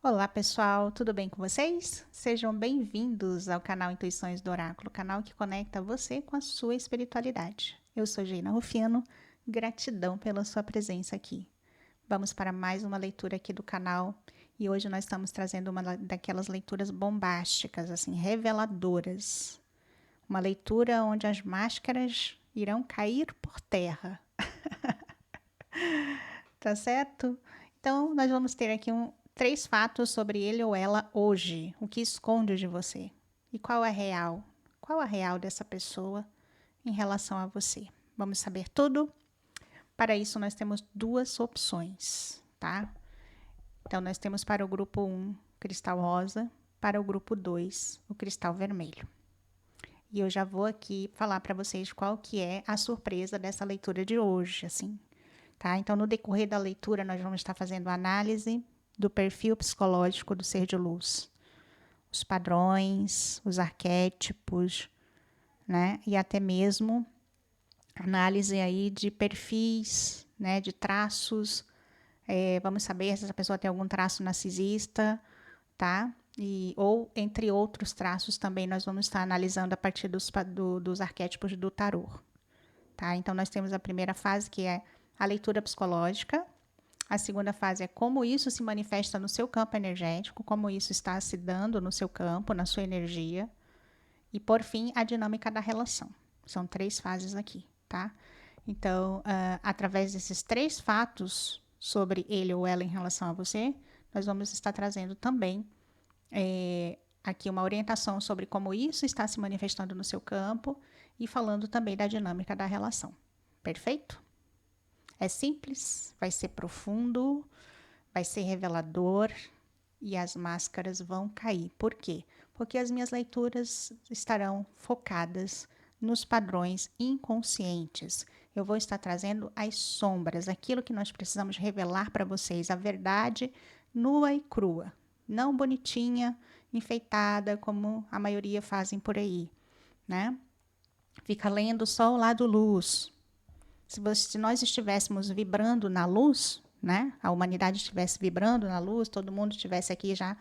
Olá pessoal, tudo bem com vocês? Sejam bem-vindos ao canal Intuições do Oráculo, canal que conecta você com a sua espiritualidade. Eu sou Geina Rufino, gratidão pela sua presença aqui. Vamos para mais uma leitura aqui do canal e hoje nós estamos trazendo uma daquelas leituras bombásticas, assim, reveladoras. Uma leitura onde as máscaras irão cair por terra, tá certo? Então, nós vamos ter aqui três fatos sobre ele ou ela hoje. O que esconde de você? E qual é real? Qual a real dessa pessoa em relação a você? Vamos saber tudo? Para isso, nós temos duas opções, tá? Então, nós temos para o grupo 1, cristal rosa, para o grupo 2, o cristal vermelho. E eu já vou aqui falar para vocês qual que é a surpresa dessa leitura de hoje, assim, tá? Então, no decorrer da leitura, nós vamos estar fazendo análise do perfil psicológico do ser de luz, os padrões, os arquétipos, né? E até mesmo análise aí de perfis, né? De traços. Vamos saber se essa pessoa tem algum traço narcisista, tá? Ou entre outros traços também nós vamos estar analisando a partir dos arquétipos do tarô, tá? Então nós temos a primeira fase que é a leitura psicológica. A segunda fase é como isso se manifesta no seu campo energético, como isso está se dando no seu campo, na sua energia. E, por fim, a dinâmica da relação. São três fases aqui, tá? Então, através desses três fatos sobre ele ou ela em relação a você, nós vamos estar trazendo também aqui uma orientação sobre como isso está se manifestando no seu campo e falando também da dinâmica da relação. Perfeito? É simples, vai ser profundo, vai ser revelador e as máscaras vão cair. Por quê? Porque as minhas leituras estarão focadas nos padrões inconscientes. Eu vou estar trazendo as sombras, aquilo que nós precisamos revelar para vocês, a verdade nua e crua, não bonitinha, enfeitada, como a maioria fazem por aí, né? Fica lendo só o lado luz. Se nós estivéssemos vibrando na luz, né? A humanidade estivesse vibrando na luz, todo mundo estivesse aqui já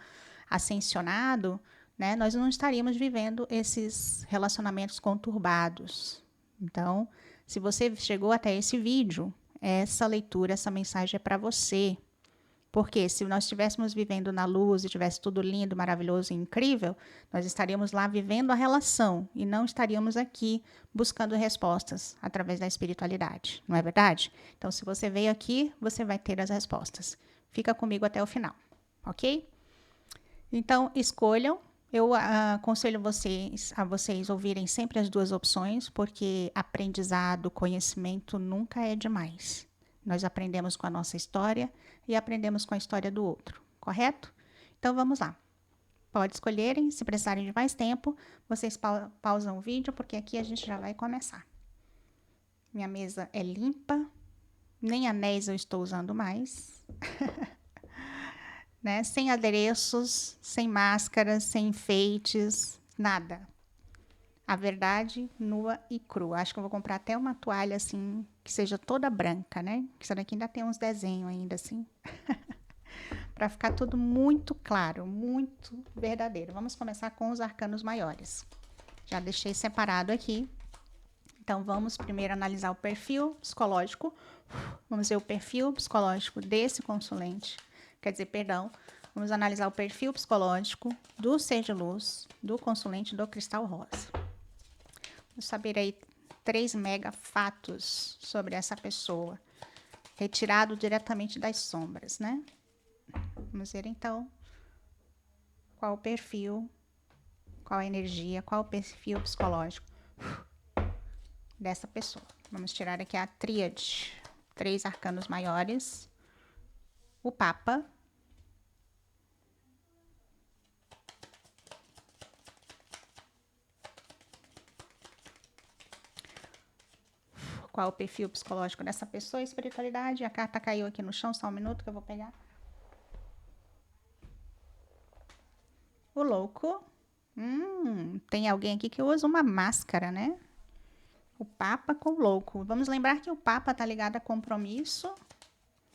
ascensionado, né? Nós não estaríamos vivendo esses relacionamentos conturbados. Então, se você chegou até esse vídeo, essa leitura, essa mensagem é para você. Porque se nós estivéssemos vivendo na luz e tivesse tudo lindo, maravilhoso e incrível, nós estaríamos lá vivendo a relação e não estaríamos aqui buscando respostas através da espiritualidade, não é verdade? Então, se você veio aqui, você vai ter as respostas. Fica comigo até o final, ok? Então, escolham. Eu aconselho a vocês ouvirem sempre as duas opções, porque aprendizado, conhecimento nunca é demais. Nós aprendemos com a nossa história e aprendemos com a história do outro, correto? Então vamos lá. Pode escolherem, se precisarem de mais tempo, vocês pausam o vídeo, porque aqui a gente já vai começar. Minha mesa é limpa, nem anéis eu estou usando mais. Né? Sem adereços, sem máscaras, sem enfeites, nada. A verdade nua e crua. Acho que eu vou comprar até uma toalha assim, que seja toda branca, né? Que essa daqui ainda tem uns desenhos ainda assim. Para ficar tudo muito claro, muito verdadeiro. Vamos começar com os arcanos maiores. Já deixei separado aqui. Então vamos primeiro analisar o perfil psicológico. Vamos ver o perfil psicológico desse consulente. Quer dizer, perdão, vamos analisar o perfil psicológico do ser de luz, do consulente do cristal rosa. Vamos saber aí 3 mega fatos sobre essa pessoa, retirado diretamente das sombras, né? Vamos ver então qual o perfil, qual a energia, qual o perfil psicológico dessa pessoa. Vamos tirar aqui a tríade, 3 arcanos maiores, o Papa, qual o perfil psicológico dessa pessoa, espiritualidade. A carta caiu aqui no chão, só um minuto que eu vou pegar. O louco. Tem alguém aqui que usa uma máscara, né? O Papa com o louco. Vamos lembrar que o Papa está ligado a compromisso,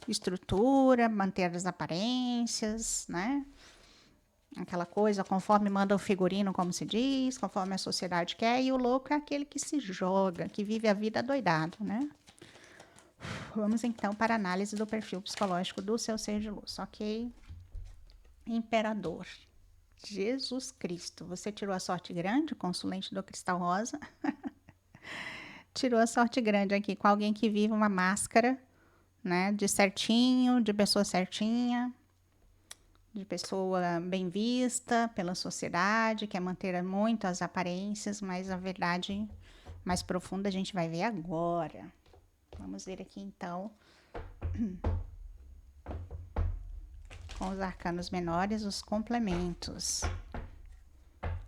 estrutura, manter as aparências, né? Aquela coisa, conforme manda o figurino, como se diz, conforme a sociedade quer, e o louco é aquele que se joga, que vive a vida doidado, né? Vamos então para a análise do perfil psicológico do seu ser de luz, ok? Imperador. Jesus Cristo, você tirou a sorte grande, consulente do Cristal Rosa. Tirou a sorte grande aqui com alguém que vive uma máscara, né? De certinho, de pessoa certinha, de pessoa bem vista pela sociedade, quer manter muito as aparências, mas a verdade mais profunda a gente vai ver agora. Vamos ver aqui então, com os arcanos menores, os complementos.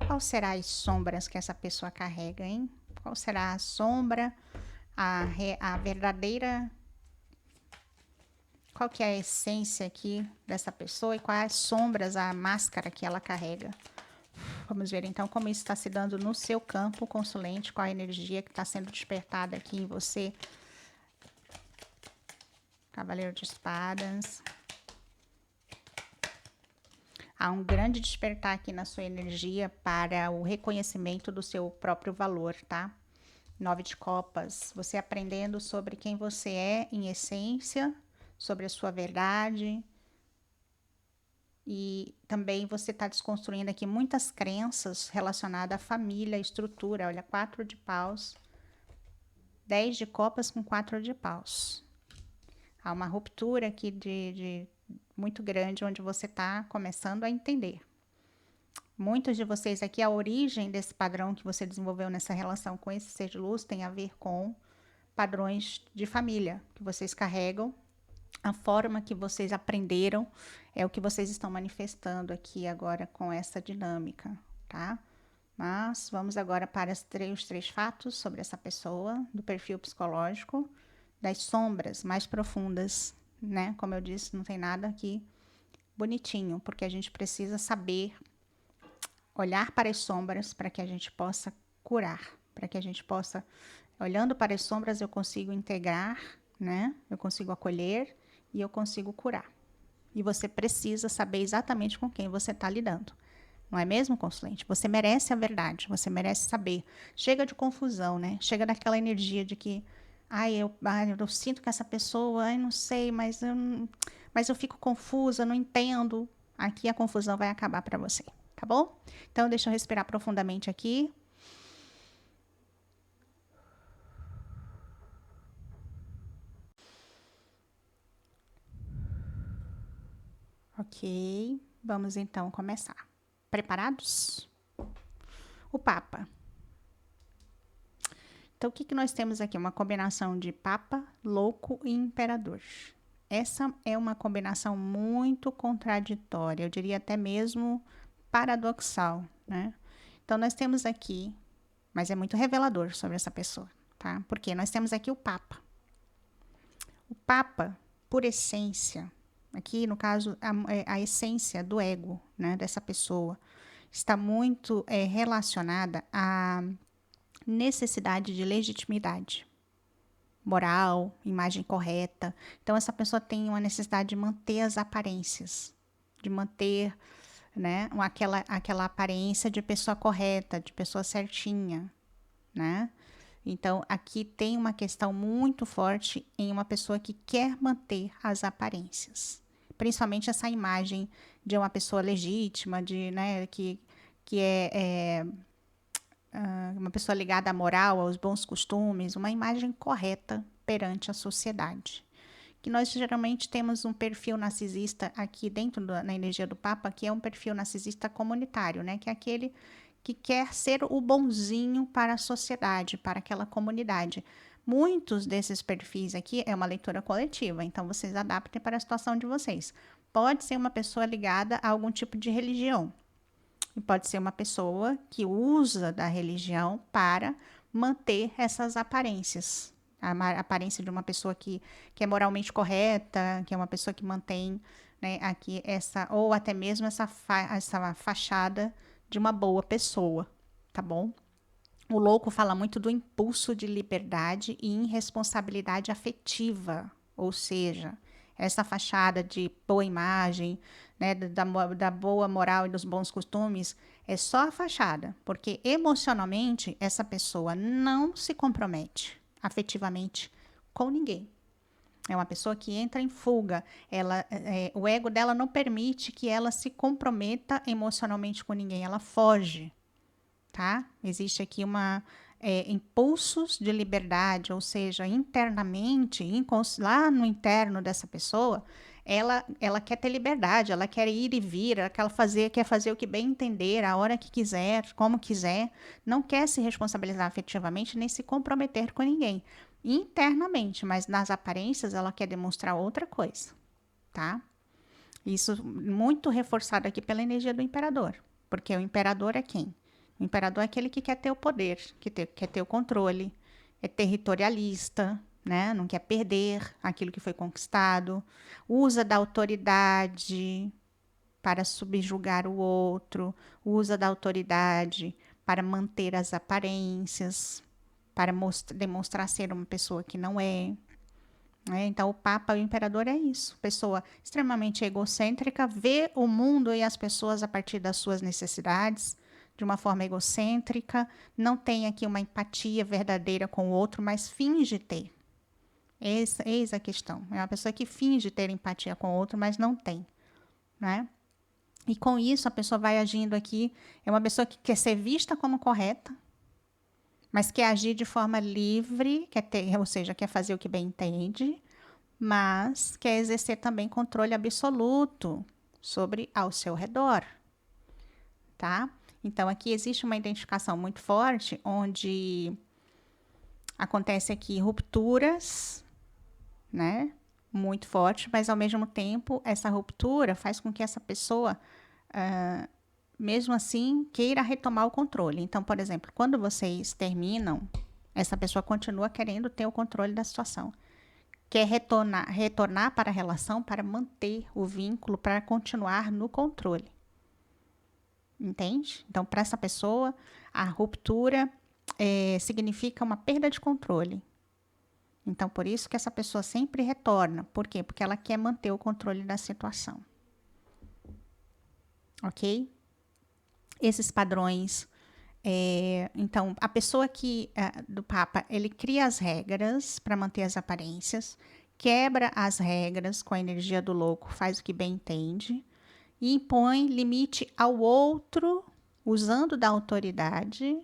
Qual será as sombras que essa pessoa carrega, hein? Qual será a sombra, a verdadeira... Qual que é a essência aqui dessa pessoa e quais as sombras, a máscara que ela carrega? Vamos ver então como isso está se dando no seu campo, consulente, qual a energia que está sendo despertada aqui em você. Cavaleiro de Espadas. Há um grande despertar aqui na sua energia para o reconhecimento do seu próprio valor, tá? 9 de Copas, você aprendendo sobre quem você é em essência, sobre a sua verdade. E também você está desconstruindo aqui muitas crenças relacionadas à família, à estrutura. Olha, 4 de paus, 10 de copas com 4 de paus. Há uma ruptura aqui de muito grande, onde você está começando a entender. Muitos de vocês aqui, a origem desse padrão que você desenvolveu nessa relação com esse ser de luz tem a ver com padrões de família que vocês carregam. A forma que vocês aprenderam é o que vocês estão manifestando aqui agora com essa dinâmica, tá? Mas vamos agora para os três fatos sobre essa pessoa, do perfil psicológico, das sombras mais profundas, né? Como eu disse, não tem nada aqui bonitinho, porque a gente precisa saber olhar para as sombras para que a gente possa curar, para que a gente possa, olhando para as sombras, eu consigo integrar, né? Eu consigo acolher e eu consigo curar. E você precisa saber exatamente com quem você está lidando. Não é mesmo, consulente? Você merece a verdade, você merece saber. Chega de confusão, né? Chega daquela energia de que, eu sinto que essa pessoa, não sei, mas eu fico confusa, não entendo. Aqui a confusão vai acabar para você, tá bom? Então, deixa eu respirar profundamente aqui. Ok, vamos então começar. Preparados? O Papa. Então, o que nós temos aqui? Uma combinação de Papa, Louco e Imperador. Essa é uma combinação muito contraditória, eu diria até mesmo paradoxal, né? Então, nós temos aqui, mas é muito revelador sobre essa pessoa, tá? Porque nós temos aqui o Papa. O Papa, por essência, aqui no caso, a essência do ego, né, dessa pessoa, está muito relacionada à necessidade de legitimidade moral, imagem correta. Então, essa pessoa tem uma necessidade de manter as aparências, de manter, né, aquela aparência de pessoa correta, de pessoa certinha, né? Então, aqui tem uma questão muito forte em uma pessoa que quer manter as aparências. Principalmente essa imagem de uma pessoa legítima, de, né, que é uma pessoa ligada à moral, aos bons costumes, uma imagem correta perante a sociedade. Que nós geralmente temos um perfil narcisista aqui dentro na energia do Papa, que é um perfil narcisista comunitário, né? Que é aquele que quer ser o bonzinho para a sociedade, para aquela comunidade. Muitos desses perfis aqui é uma leitura coletiva, então vocês adaptem para a situação de vocês. Pode ser uma pessoa ligada a algum tipo de religião, e pode ser uma pessoa que usa da religião para manter essas aparências. A aparência de uma pessoa que é moralmente correta, que é uma pessoa que mantém, né, aqui essa, ou até mesmo essa fachada de uma boa pessoa, tá bom? O louco fala muito do impulso de liberdade e irresponsabilidade afetiva, ou seja, essa fachada de boa imagem, né, da boa moral e dos bons costumes, é só a fachada, porque emocionalmente essa pessoa não se compromete afetivamente com ninguém. É uma pessoa que entra em fuga. O ego dela não permite que ela se comprometa emocionalmente com ninguém. Ela foge, tá? Existe aqui impulsos de liberdade, ou seja, internamente, lá no interno dessa pessoa, ela quer ter liberdade, ela quer ir e vir, ela quer fazer o que bem entender, a hora que quiser, como quiser, não quer se responsabilizar afetivamente nem se comprometer com ninguém. Internamente, mas nas aparências ela quer demonstrar outra coisa, tá? Isso muito reforçado aqui pela energia do imperador, porque o imperador é quem? O imperador é aquele que quer ter o poder, quer ter o controle, é territorialista, né? Não quer perder aquilo que foi conquistado, usa da autoridade para subjugar o outro, usa da autoridade para manter as aparências, para demonstrar ser uma pessoa que não é. Então, o Papa, o Imperador é isso. Pessoa extremamente egocêntrica, vê o mundo e as pessoas a partir das suas necessidades, de uma forma egocêntrica, não tem aqui uma empatia verdadeira com o outro, mas finge ter. Eis a questão. É uma pessoa que finge ter empatia com o outro, mas não tem, né? E com isso, a pessoa vai agindo aqui, é uma pessoa que quer ser vista como correta, mas quer agir de forma livre, ou seja, quer fazer o que bem entende, mas quer exercer também controle absoluto sobre ao seu redor, tá? Então, aqui existe uma identificação muito forte, onde acontece aqui rupturas, né? Muito forte, mas ao mesmo tempo, essa ruptura faz com que essa pessoa, mesmo assim, queira retomar o controle. Então, por exemplo, quando vocês terminam, essa pessoa continua querendo ter o controle da situação. Quer retornar para a relação para manter o vínculo, para continuar no controle. Entende? Então, para essa pessoa, a ruptura significa uma perda de controle. Então, por isso que essa pessoa sempre retorna. Por quê? Porque ela quer manter o controle da situação. Ok? Esses padrões. Então, a pessoa do Papa, ele cria as regras para manter as aparências, quebra as regras com a energia do louco, faz o que bem entende, e impõe limite ao outro, usando da autoridade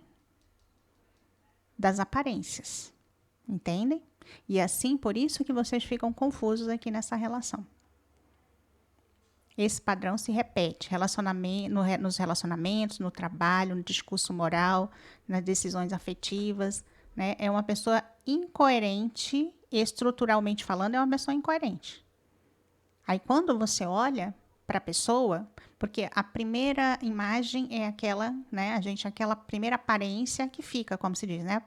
das aparências. Entendem? E assim, por isso que vocês ficam confusos aqui nessa relação. Esse padrão se repete nos relacionamentos, no trabalho, no discurso moral, nas decisões afetivas, né? É uma pessoa incoerente, estruturalmente falando, é uma pessoa incoerente. Aí, quando você olha para a pessoa, porque a primeira imagem é aquela, né? Aquela primeira aparência que fica, como se diz, né?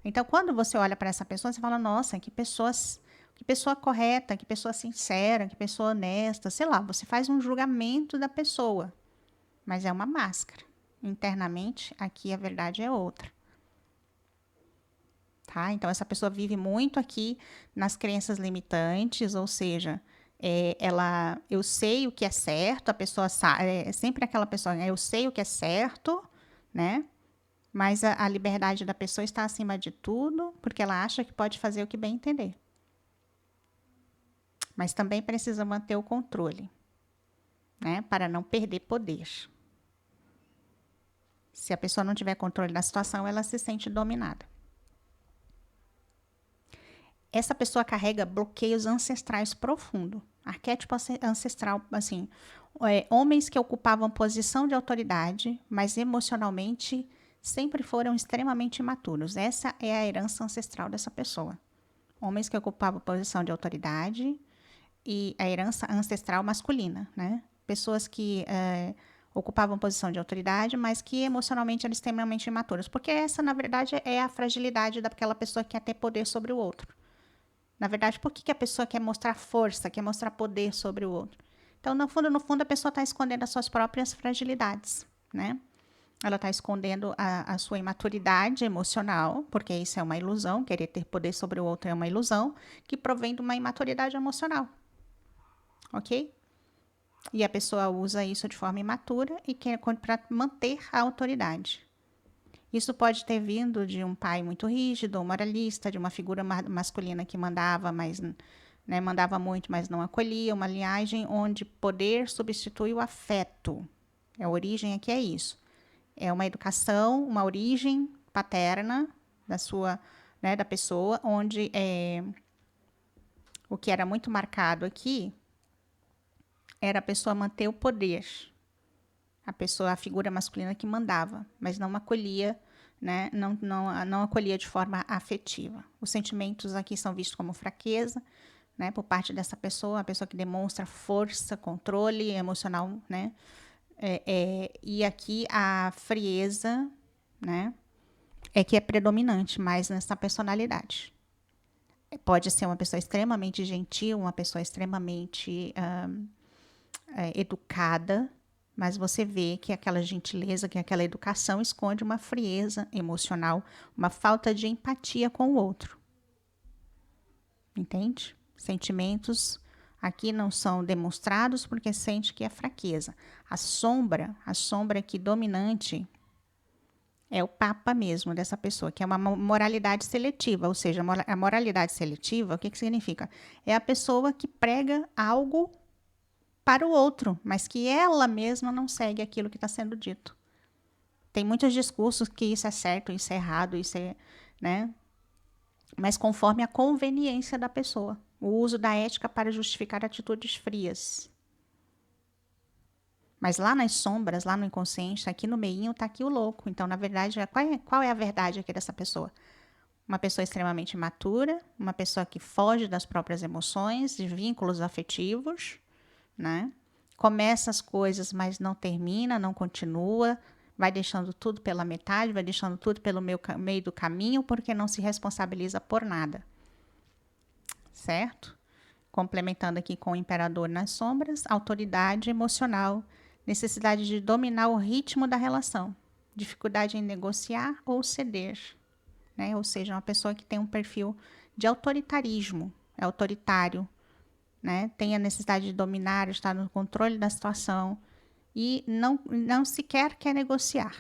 Então, quando você olha para essa pessoa, você fala, nossa, que pessoa correta, que pessoa sincera, que pessoa honesta, sei lá, você faz um julgamento da pessoa, mas é uma máscara. Internamente, aqui a verdade é outra. Tá? Então, essa pessoa vive muito aqui nas crenças limitantes, ou seja, eu sei o que é certo, a pessoa sabe, é sempre aquela pessoa, eu sei o que é certo, né? Mas a liberdade da pessoa está acima de tudo, porque ela acha que pode fazer o que bem entender. Mas também precisa manter o controle, né? Para não perder poder. Se a pessoa não tiver controle da situação, ela se sente dominada. Essa pessoa carrega bloqueios ancestrais profundos. Arquétipo ancestral, assim, homens que ocupavam posição de autoridade, mas emocionalmente sempre foram extremamente imaturos. Essa é a herança ancestral dessa pessoa. Homens que ocupavam posição de autoridade e a herança ancestral masculina, né? Pessoas que ocupavam posição de autoridade, mas que emocionalmente eram extremamente imaturos. Porque essa, na verdade, é a fragilidade daquela pessoa que quer ter poder sobre o outro. Na verdade, por que a pessoa quer mostrar força, quer mostrar poder sobre o outro? Então, no fundo, a pessoa está escondendo as suas próprias fragilidades, né? Ela está escondendo a sua imaturidade emocional, porque isso é uma ilusão, querer ter poder sobre o outro é uma ilusão, que provém de uma imaturidade emocional. ok? E a pessoa usa isso de forma imatura e quer para manter a autoridade. Isso pode ter vindo de um pai muito rígido ou moralista, de uma figura masculina que mandava, mas mandava muito, mas não acolhia, uma linhagem onde poder substitui o afeto. A origem aqui é isso. É uma educação, uma origem paterna da pessoa, onde o que era muito marcado aqui era a pessoa manter o poder. A figura masculina que mandava, mas não acolhia, não acolhia de forma afetiva. Os sentimentos aqui são vistos como fraqueza, por parte dessa pessoa, a pessoa que demonstra força, controle emocional, e aqui a frieza, é que é predominante mais nessa personalidade. Pode ser uma pessoa extremamente gentil, uma pessoa extremamente educada, mas você vê que aquela gentileza, que aquela educação esconde uma frieza emocional, uma falta de empatia com o outro. Entende? Sentimentos aqui não são demonstrados porque sente que é fraqueza. A sombra aqui dominante é o papa mesmo dessa pessoa, que é uma moralidade seletiva, ou seja, a moralidade seletiva, o que significa? É a pessoa que prega algo para o outro, mas que ela mesma não segue aquilo que está sendo dito. Tem muitos discursos que isso é certo, isso é errado, isso é, mas conforme a conveniência da pessoa. O uso da ética para justificar atitudes frias. Mas lá nas sombras, lá no inconsciente, aqui no meinho, está aqui o louco. Então, na verdade, qual é a verdade aqui dessa pessoa? Uma pessoa extremamente imatura, uma pessoa que foge das próprias emoções, de vínculos afetivos, Começa as coisas, mas não termina, não continua, vai deixando tudo pela metade, vai deixando tudo pelo meio do caminho, porque não se responsabiliza por nada. Certo? Complementando aqui com o imperador nas sombras, autoridade emocional, necessidade de dominar o ritmo da relação, dificuldade em negociar ou ceder, Ou seja, uma pessoa que tem um perfil de autoritarismo, é autoritário, tem a necessidade de dominar, estar no controle da situação e não sequer quer negociar,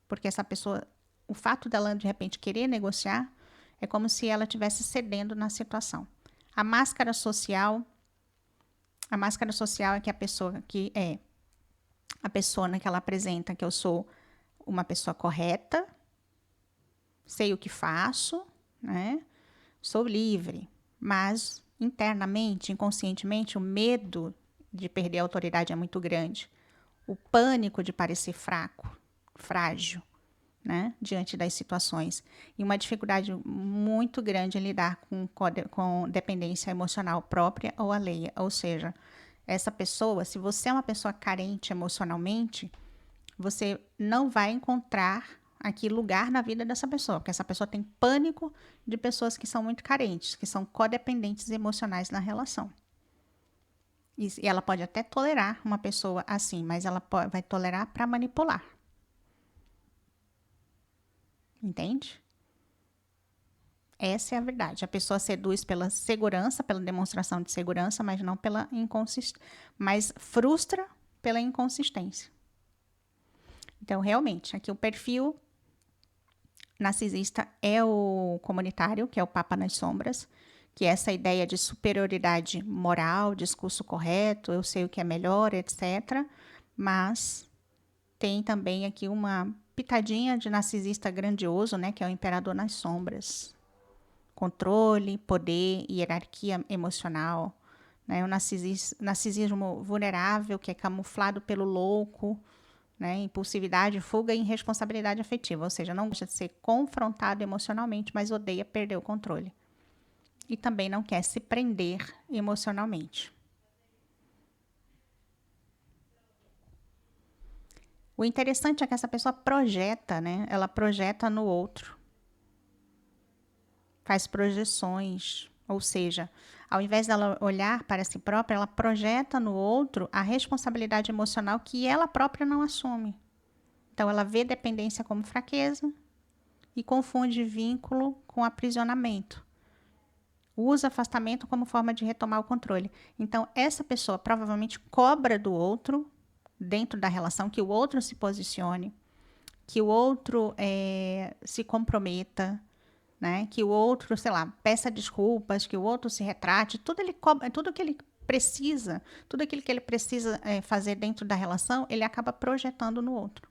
porque essa pessoa, o fato dela de repente querer negociar é como se ela estivesse cedendo na situação. A máscara social é que a pessoa que é a persona que ela apresenta, que eu sou uma pessoa correta, sei o que faço, sou livre, mas internamente, inconscientemente, o medo de perder a autoridade é muito grande. O pânico de parecer fraco, frágil, diante das situações. E uma dificuldade muito grande em lidar com dependência emocional própria ou alheia. Ou seja, essa pessoa, se você é uma pessoa carente emocionalmente, você não vai encontrar aqui lugar na vida dessa pessoa, porque essa pessoa tem pânico de pessoas que são muito carentes, que são codependentes emocionais na relação. E ela pode até tolerar uma pessoa assim, mas ela vai tolerar para manipular. Entende? Essa é a verdade. A pessoa seduz pela segurança, pela demonstração de segurança, mas não pela inconsistência, mas frustra pela inconsistência. Então, realmente, aqui o perfil narcisista é o comunitário, que é o Papa nas sombras, que é essa ideia de superioridade moral, discurso correto, eu sei o que é melhor, etc. Mas tem também aqui uma pitadinha de narcisista grandioso, que é o imperador nas sombras. Controle, poder, hierarquia emocional, o narcisismo vulnerável, que é camuflado pelo louco, impulsividade, fuga e irresponsabilidade afetiva, ou seja, não gosta de ser confrontado emocionalmente, mas odeia perder o controle. E também não quer se prender emocionalmente. O interessante é que essa pessoa projeta, Ela projeta no outro. Faz projeções, ou seja, ao invés dela olhar para si própria, ela projeta no outro a responsabilidade emocional que ela própria não assume. Então, ela vê dependência como fraqueza e confunde vínculo com aprisionamento. Usa afastamento como forma de retomar o controle. Então, essa pessoa provavelmente cobra do outro, dentro da relação, que o outro se posicione, que o outro se comprometa, né? Que o outro, sei lá, peça desculpas, que o outro se retrate. Tudo ele cobra, tudo que ele precisa, tudo aquilo que ele precisa fazer dentro da relação, ele acaba projetando no outro.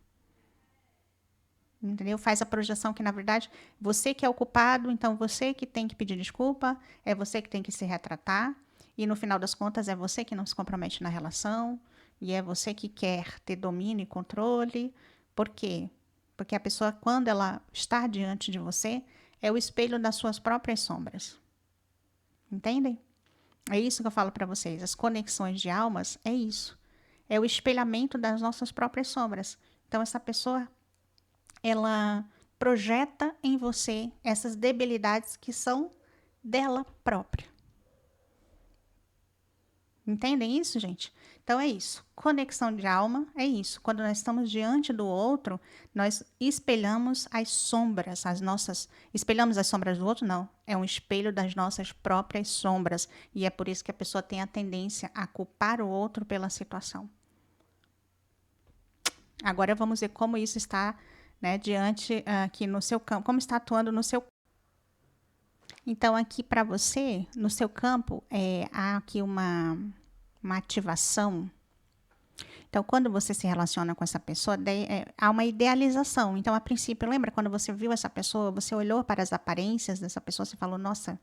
Entendeu? Faz a projeção que, na verdade, você que é o culpado, então você que tem que pedir desculpa, é você que tem que se retratar, e no final das contas é você que não se compromete na relação, e é você que quer ter domínio e controle. Por quê? Porque a pessoa, quando ela está diante de você, é o espelho das suas próprias sombras. Entendem? É isso que eu falo para vocês. As conexões de almas é isso. É o espelhamento das nossas próprias sombras. Então, essa pessoa ela projeta em você essas debilidades que são dela própria. Entendem isso, gente? Então é isso. Conexão de alma é isso. Quando nós estamos diante do outro, nós espelhamos as sombras, as nossas. Espelhamos as sombras do outro? Não. É um espelho das nossas próprias sombras. E é por isso que a pessoa tem a tendência a culpar o outro pela situação. Agora vamos ver como isso está, né, diante aqui no seu campo, como está atuando no seu. Então, aqui para você, no seu campo, há aqui uma ativação. Então, quando você se relaciona com essa pessoa, há uma idealização. Então, a princípio, lembra quando você viu essa pessoa, você olhou para as aparências dessa pessoa, você falou, nossa,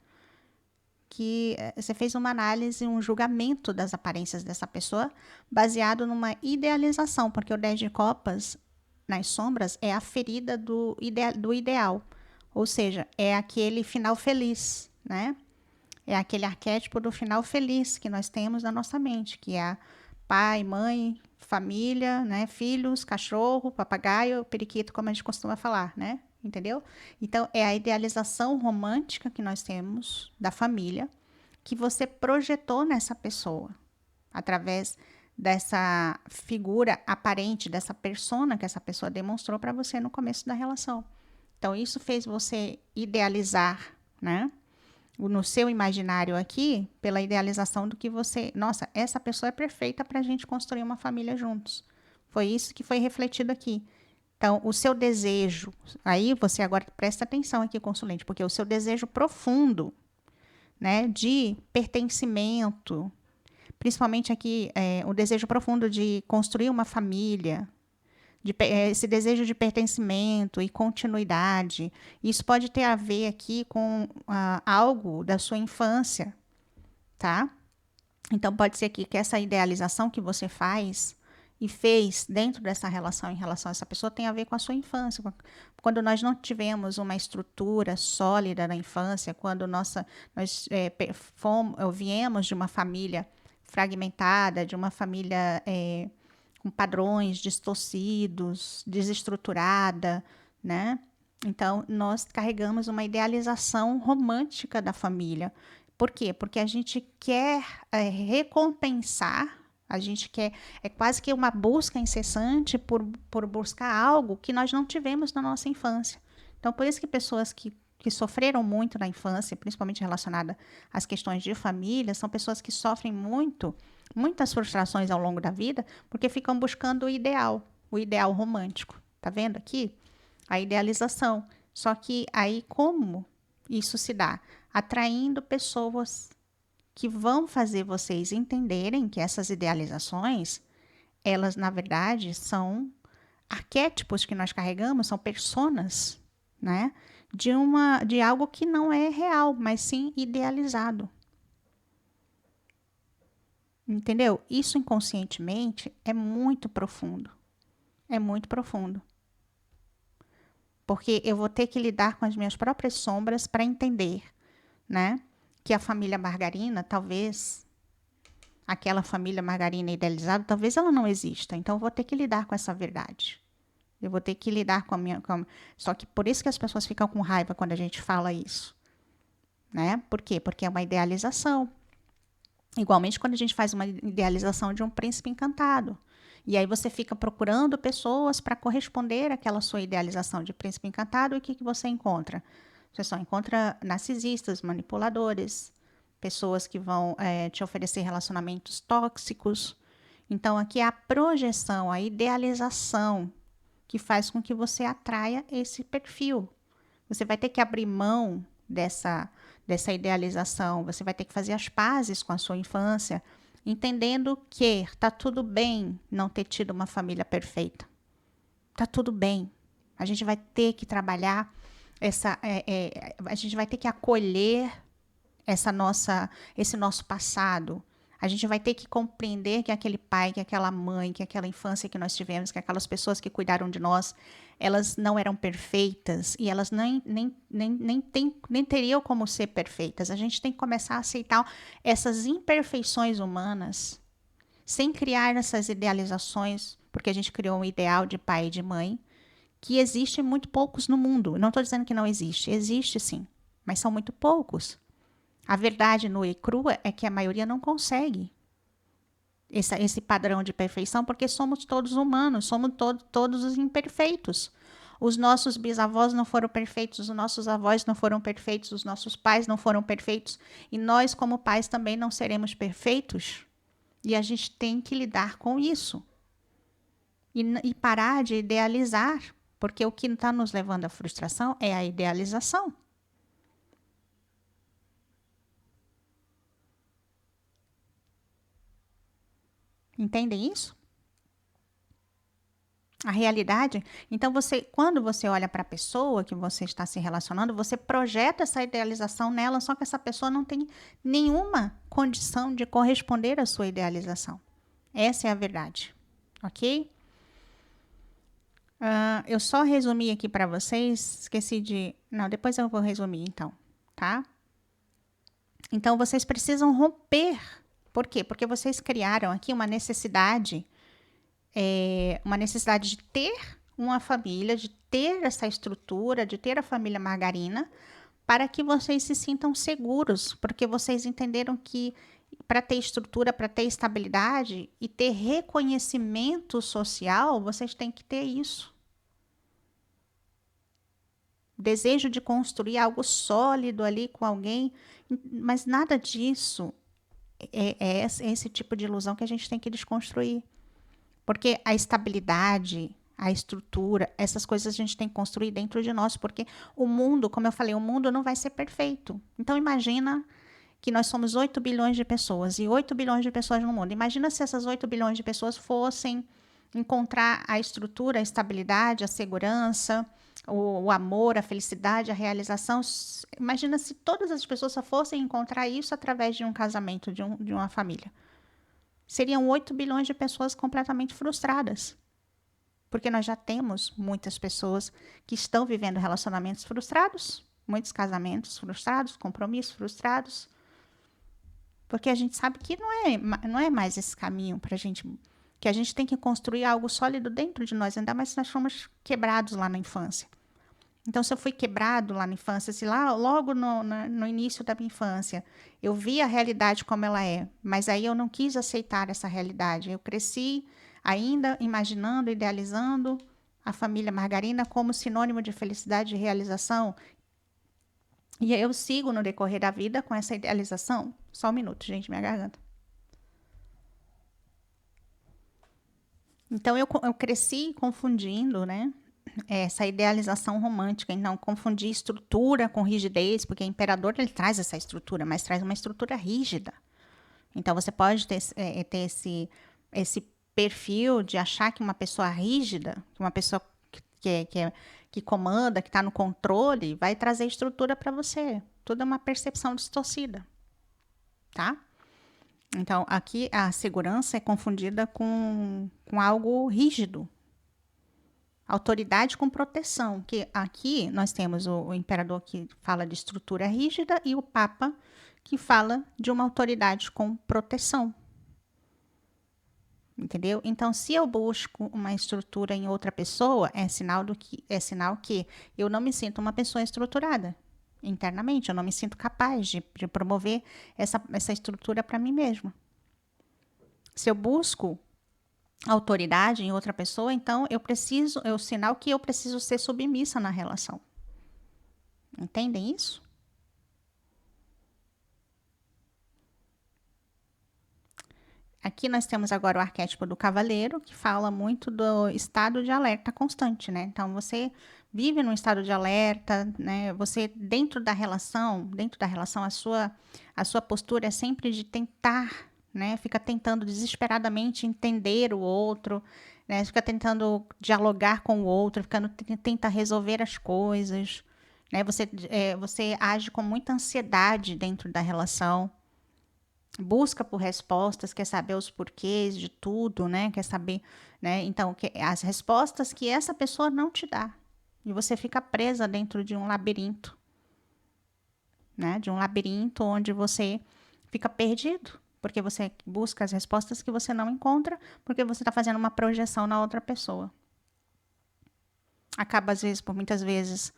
que você fez uma análise, um julgamento das aparências dessa pessoa, baseado numa idealização, porque o 10 de copas, nas sombras, é a ferida do ideal. Ou seja, é aquele final feliz, né? É aquele arquétipo do final feliz que nós temos na nossa mente, que é pai, mãe, família, né? Filhos, cachorro, papagaio, periquito, como a gente costuma falar, né? Entendeu? Então, é a idealização romântica que nós temos da família, que você projetou nessa pessoa, através dessa figura aparente, dessa persona que essa pessoa demonstrou para você no começo da relação. Então, isso fez você idealizar, né? No seu imaginário aqui, pela idealização do que você... Nossa, essa pessoa é perfeita para a gente construir uma família juntos. Foi isso que foi refletido aqui. Então, o seu desejo... Aí, você agora presta atenção aqui, consulente, porque o seu desejo profundo, né, de pertencimento, principalmente aqui, o desejo profundo de construir uma família, esse desejo de pertencimento e continuidade. Isso pode ter a ver aqui com algo da sua infância, tá? Então, pode ser que essa idealização que você faz e fez dentro dessa relação, em relação a essa pessoa, tem a ver com a sua infância. Quando nós não tivemos uma estrutura sólida na infância, quando nós viemos de uma família fragmentada, de uma família com padrões distorcidos, desestruturada, né? Então, nós carregamos uma idealização romântica da família. Por quê? Porque a gente quer recompensar, a gente quer, é quase que uma busca incessante por buscar algo que nós não tivemos na nossa infância. Então, por isso que pessoas que sofreram muito na infância, principalmente relacionada às questões de família, são pessoas que sofrem muitas frustrações ao longo da vida, porque ficam buscando o ideal romântico. Tá vendo aqui? A idealização. Só que aí como isso se dá? Atraindo pessoas que vão fazer vocês entenderem que essas idealizações, elas na verdade são arquétipos que nós carregamos, são personas, né? De algo que não é real, mas sim idealizado. Entendeu? Isso inconscientemente é muito profundo. É muito profundo. Porque eu vou ter que lidar com as minhas próprias sombras para entender, né? Que a família Margarina, talvez, aquela família Margarina idealizada, talvez ela não exista. Então, eu vou ter que lidar com essa verdade. Eu vou ter que lidar com a minha... Só que por isso que as pessoas ficam com raiva quando a gente fala isso. Né? Por quê? Porque é uma idealização. Igualmente quando a gente faz uma idealização de um príncipe encantado. E aí você fica procurando pessoas para corresponder àquela sua idealização de príncipe encantado e o que você encontra? Você só encontra narcisistas, manipuladores, pessoas que vão te oferecer relacionamentos tóxicos. Então, aqui é a projeção, a idealização que faz com que você atraia esse perfil. Você vai ter que abrir mão dessa idealização, você vai ter que fazer as pazes com a sua infância, entendendo que tá tudo bem não ter tido uma família perfeita. Tá tudo bem. A gente vai ter que trabalhar a gente vai ter que acolher esse nosso passado. A gente vai ter que compreender que aquele pai, que aquela mãe, que aquela infância que nós tivemos, que aquelas pessoas que cuidaram de nós, elas não eram perfeitas e elas nem teriam como ser perfeitas. A gente tem que começar a aceitar essas imperfeições humanas, sem criar essas idealizações, porque a gente criou um ideal de pai e de mãe, que existe muito poucos no mundo. Não estou dizendo que não existe, existe sim, mas são muito poucos. A verdade nua e crua é que a maioria não consegue esse padrão de perfeição, porque somos todos humanos, somos todos os imperfeitos. Os nossos bisavós não foram perfeitos, os nossos avós não foram perfeitos, os nossos pais não foram perfeitos, e nós, como pais, também não seremos perfeitos. E a gente tem que lidar com isso. E parar de idealizar, porque o que está nos levando à frustração é a idealização. Entendem isso? A realidade. Então, quando você olha para a pessoa que você está se relacionando, você projeta essa idealização nela, só que essa pessoa não tem nenhuma condição de corresponder à sua idealização. Essa é a verdade, ok? Eu só resumi aqui para vocês, esqueci de... Não, depois eu vou resumir então, tá? Então, vocês precisam romper. Por quê? Porque vocês criaram aqui uma necessidade de ter uma família, de ter essa estrutura, de ter a família Margarina, para que vocês se sintam seguros, porque vocês entenderam que para ter estrutura, para ter estabilidade e ter reconhecimento social, vocês têm que ter isso. Desejo de construir algo sólido ali com alguém, mas nada disso é esse tipo de ilusão que a gente tem que desconstruir. Porque a estabilidade, a estrutura, essas coisas a gente tem que construir dentro de nós, porque o mundo, como eu falei, o mundo não vai ser perfeito. Então imagina que nós somos 8 bilhões de pessoas e 8 bilhões de pessoas no mundo. Imagina se essas 8 bilhões de pessoas fossem encontrar a estrutura, a estabilidade, a segurança, o amor, a felicidade, a realização. Imagina se todas as pessoas só fossem encontrar isso através de um casamento, de uma família. Seriam 8 bilhões de pessoas completamente frustradas. Porque nós já temos muitas pessoas que estão vivendo relacionamentos frustrados, muitos casamentos frustrados, compromissos frustrados. Porque a gente sabe que não é mais esse caminho para a gente, que a gente tem que construir algo sólido dentro de nós, ainda mais se nós fomos quebrados lá na infância. Então, se eu fui quebrado lá na infância, se lá logo no início da minha infância, eu vi a realidade como ela é, mas aí eu não quis aceitar essa realidade. Eu cresci ainda imaginando, idealizando a família Margarina como sinônimo de felicidade e realização. E eu sigo no decorrer da vida com essa idealização. Só um minuto, gente, minha garganta. Então, eu cresci confundindo, né? Essa idealização romântica, então confundir estrutura com rigidez, porque o imperador ele traz essa estrutura, mas traz uma estrutura rígida. Então você pode ter esse perfil de achar que uma pessoa rígida, que uma pessoa que comanda, que está no controle, vai trazer estrutura para você. Tudo é uma percepção distorcida, tá? Então aqui a segurança é confundida com algo rígido. Autoridade com proteção, que aqui nós temos o imperador que fala de estrutura rígida e o papa que fala de uma autoridade com proteção. Entendeu? Então, se eu busco uma estrutura em outra pessoa, é sinal que eu não me sinto uma pessoa estruturada internamente, eu não me sinto capaz de promover essa estrutura para mim mesma. Se eu busco autoridade em outra pessoa, então é o sinal que eu preciso ser submissa na relação. Entendem isso? Aqui nós temos agora o arquétipo do cavaleiro, que fala muito do estado de alerta constante, né? Então, você vive num estado de alerta, né? Você, dentro da relação, a sua postura é sempre de tentar, né? Fica tentando desesperadamente entender o outro, né? Fica tentando dialogar com o outro, tenta resolver as coisas, né? Você age com muita ansiedade dentro da relação, busca por respostas, quer saber os porquês de tudo, né? Quer saber, né? Então, as respostas que essa pessoa não te dá. E você fica presa dentro de um labirinto, né? De um labirinto onde você fica perdido, porque você busca as respostas que você não encontra, porque você está fazendo uma projeção na outra pessoa. Acaba, às vezes, por muitas vezes,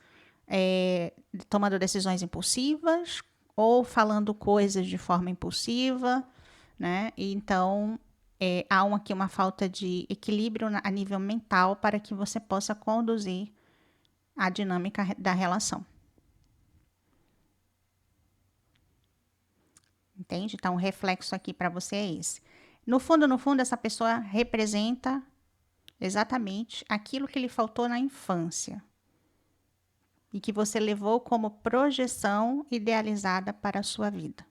tomando decisões impulsivas ou falando coisas de forma impulsiva, né? E então, há aqui uma falta de equilíbrio a nível mental para que você possa conduzir a dinâmica da relação. Entende? Então, o reflexo aqui para você é esse. No fundo, essa pessoa representa exatamente aquilo que lhe faltou na infância e que você levou como projeção idealizada para a sua vida.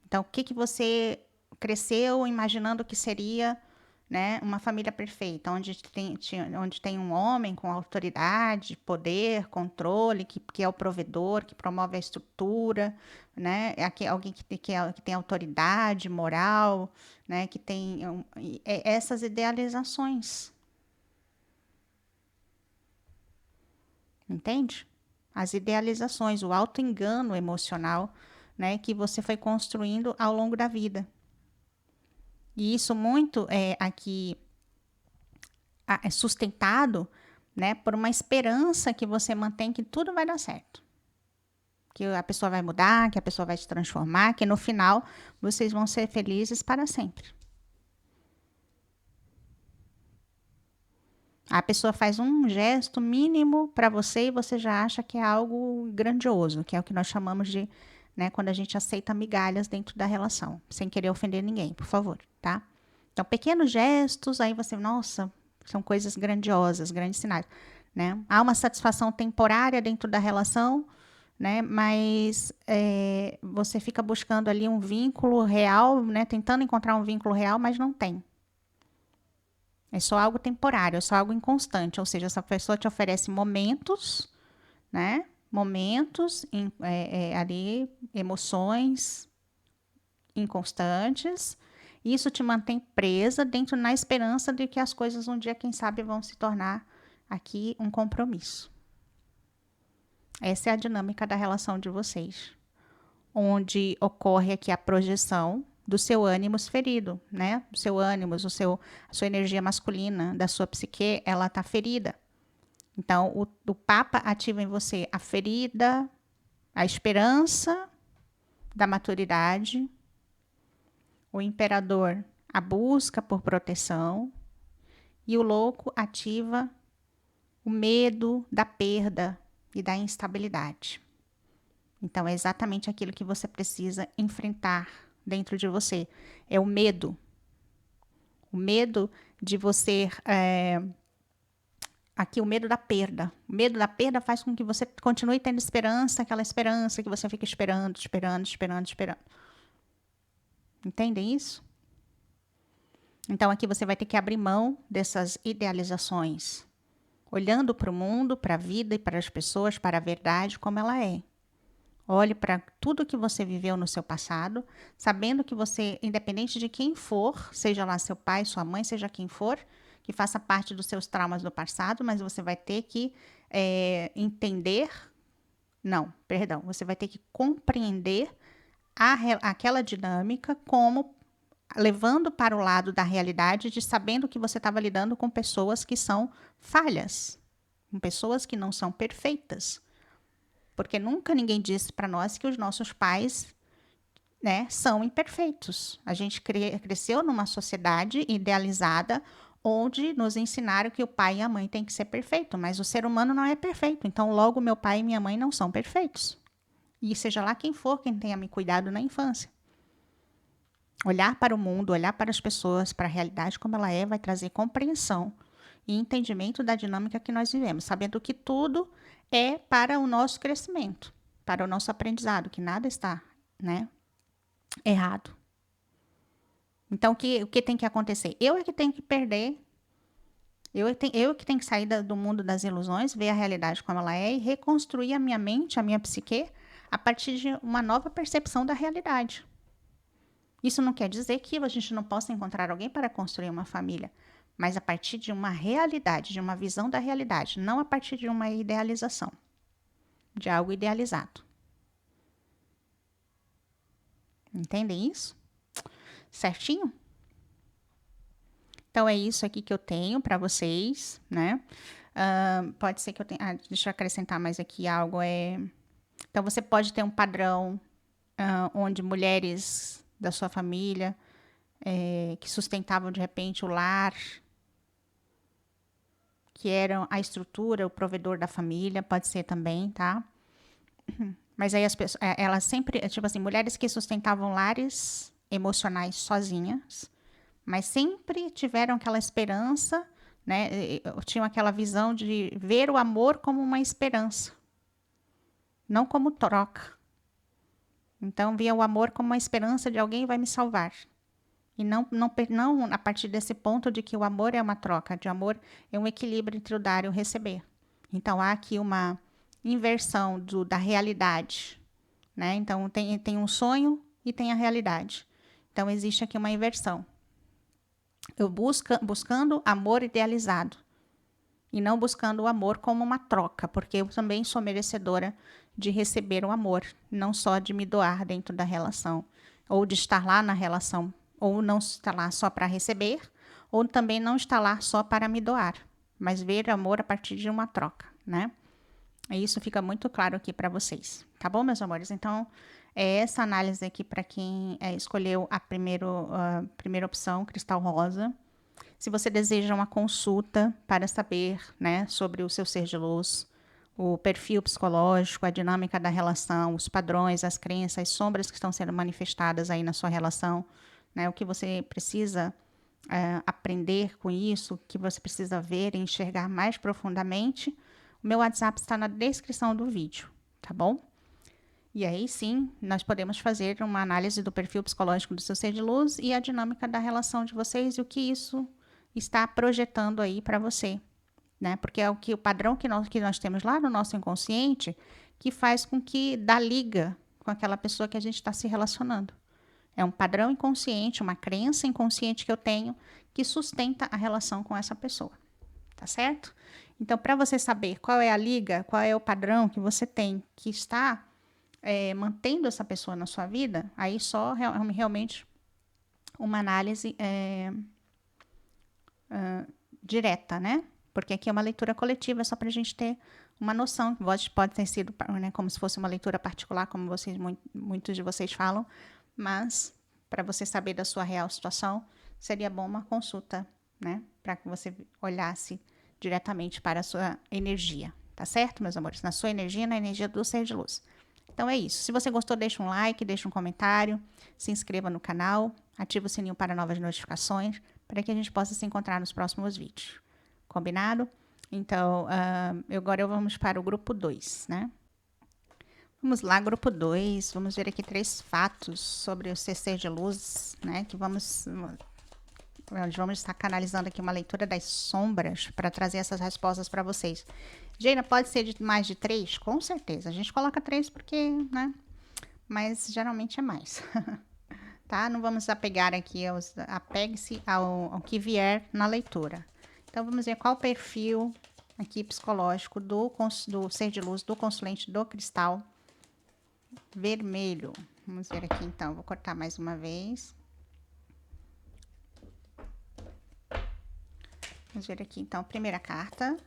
Então, o que você cresceu imaginando que seria, né, uma família perfeita, onde tem um homem com autoridade, poder, controle, que é o provedor, que promove a estrutura, né, alguém que tem autoridade moral, né, que tem essas idealizações, entende? As idealizações, o autoengano emocional, né, que você foi construindo ao longo da vida. E isso muito aqui é sustentado, né, por uma esperança que você mantém que tudo vai dar certo. Que a pessoa vai mudar, que a pessoa vai se transformar, que no final vocês vão ser felizes para sempre. A pessoa faz um gesto mínimo para você e você já acha que é algo grandioso, que é o que nós chamamos de, né, quando a gente aceita migalhas dentro da relação, sem querer ofender ninguém, por favor, tá? Então, pequenos gestos, aí você, nossa, são coisas grandiosas, grandes sinais, né? Há uma satisfação temporária dentro da relação, né? Mas você fica buscando ali um vínculo real, né? Tentando encontrar um vínculo real, mas não tem. É só algo temporário, é só algo inconstante. Ou seja, essa pessoa te oferece momentos, né? Momentos ali, emoções inconstantes. Isso te mantém presa dentro na esperança de que as coisas um dia, quem sabe, vão se tornar aqui um compromisso. Essa é a dinâmica da relação de vocês, onde ocorre aqui a projeção do seu ânimos ferido, né? O seu ânimos, a sua energia masculina, da sua psique, ela está ferida. Então, o Papa ativa em você a ferida, a esperança da maturidade, o Imperador, a busca por proteção, e o Louco ativa o medo da perda e da instabilidade. Então, é exatamente aquilo que você precisa enfrentar dentro de você. É o medo. O medo de você. Aqui, o medo da perda. O medo da perda faz com que você continue tendo esperança, aquela esperança que você fica esperando, esperando, esperando, esperando. Entendem isso? Então, aqui você vai ter que abrir mão dessas idealizações, olhando para o mundo, para a vida e para as pessoas, para a verdade como ela é. Olhe para tudo que você viveu no seu passado, sabendo que você, independente de quem for, seja lá seu pai, sua mãe, seja quem for, que faça parte dos seus traumas do passado, mas você vai ter que entender, não, perdão, você vai ter que compreender aquela dinâmica como levando para o lado da realidade, de sabendo que você estava lidando com pessoas que são falhas, com pessoas que não são perfeitas. Porque nunca ninguém disse para nós que os nossos pais, né, são imperfeitos. A gente cresceu numa sociedade idealizada onde nos ensinaram que o pai e a mãe têm que ser perfeitos, mas o ser humano não é perfeito, então logo meu pai e minha mãe não são perfeitos. E seja lá quem for quem tenha me cuidado na infância. Olhar para o mundo, olhar para as pessoas, para a realidade como ela é, vai trazer compreensão e entendimento da dinâmica que nós vivemos, sabendo que tudo é para o nosso crescimento, para o nosso aprendizado, que nada está, né, errado. Então, o que tem que acontecer? Eu é que tenho que perder, eu que tenho que sair do mundo das ilusões, ver a realidade como ela é e reconstruir a minha mente, a minha psique, a partir de uma nova percepção da realidade. Isso não quer dizer que a gente não possa encontrar alguém para construir uma família, mas a partir de uma realidade, de uma visão da realidade, não a partir de uma idealização, de algo idealizado. Entendem isso? Certinho? Então é isso aqui que eu tenho para vocês, né? Pode ser que eu tenha. Deixa eu acrescentar mais aqui algo. Então você pode ter um padrão onde mulheres da sua família que sustentavam de repente o lar, que eram a estrutura, o provedor da família, pode ser também, tá? Mas aí as pessoas, elas sempre, tipo assim, mulheres que sustentavam lares emocionais sozinhas, mas sempre tiveram aquela esperança, né? Tinham aquela visão de ver o amor como uma esperança, não como troca. Então, via o amor como uma esperança de alguém vai me salvar. E não a partir desse ponto de que o amor é uma troca, de amor é um equilíbrio entre o dar e o receber. Então, há aqui uma inversão da realidade, né? Então, tem um sonho e tem a realidade. Então, existe aqui uma inversão. Eu buscando amor idealizado e não buscando o amor como uma troca, porque eu também sou merecedora de receber o amor, não só de me doar dentro da relação, ou de estar lá na relação, ou não estar lá só para receber, ou também não estar lá só para me doar, mas ver amor a partir de uma troca, né? E isso fica muito claro aqui para vocês, tá bom, meus amores? Então, é essa análise aqui para quem escolheu a primeira opção, cristal rosa. Se você deseja uma consulta para saber, né, sobre o seu ser de luz, o perfil psicológico, a dinâmica da relação, os padrões, as crenças, as sombras que estão sendo manifestadas aí na sua relação, né, o que você precisa aprender com isso, o que você precisa ver e enxergar mais profundamente, o meu WhatsApp está na descrição do vídeo, tá bom? E aí sim, nós podemos fazer uma análise do perfil psicológico do seu ser de luz e a dinâmica da relação de vocês e o que isso está projetando aí para você, né? Porque é o padrão que nós temos lá no nosso inconsciente que faz com que dá liga com aquela pessoa que a gente está se relacionando. É um padrão inconsciente, uma crença inconsciente que eu tenho que sustenta a relação com essa pessoa, tá certo? Então, para você saber qual é a liga, qual é o padrão que você tem que está mantendo essa pessoa na sua vida, aí só realmente uma análise direta, né? Porque aqui é uma leitura coletiva, só para a gente ter uma noção. Pode ter sido, né, como se fosse uma leitura particular, como muitos de vocês falam, mas para você saber da sua real situação, seria bom uma consulta, né? Para que você olhasse diretamente para a sua energia, tá certo, meus amores? Na sua energia, na energia do ser de luz. Então é isso. Se você gostou, deixa um like, deixa um comentário, se inscreva no canal, ativa o sininho para novas notificações, para que a gente possa se encontrar nos próximos vídeos. Combinado? Então, agora vamos para o grupo 2, né? Vamos lá, grupo 2. Vamos ver aqui 3 fatos sobre o ser de luz, né? Que vamos estar canalizando aqui uma leitura das sombras para trazer essas respostas para vocês. Jaina, pode ser de mais de 3? Com certeza. A gente coloca 3 porque, né? Mas geralmente é mais. Tá? Não vamos apegar aqui, apegue-se ao que vier na leitura. Então, vamos ver qual o perfil aqui psicológico do ser de luz, do consulente do cristal vermelho. Vamos ver aqui, então. Vou cortar mais uma vez. Vamos ver aqui, então, primeira carta.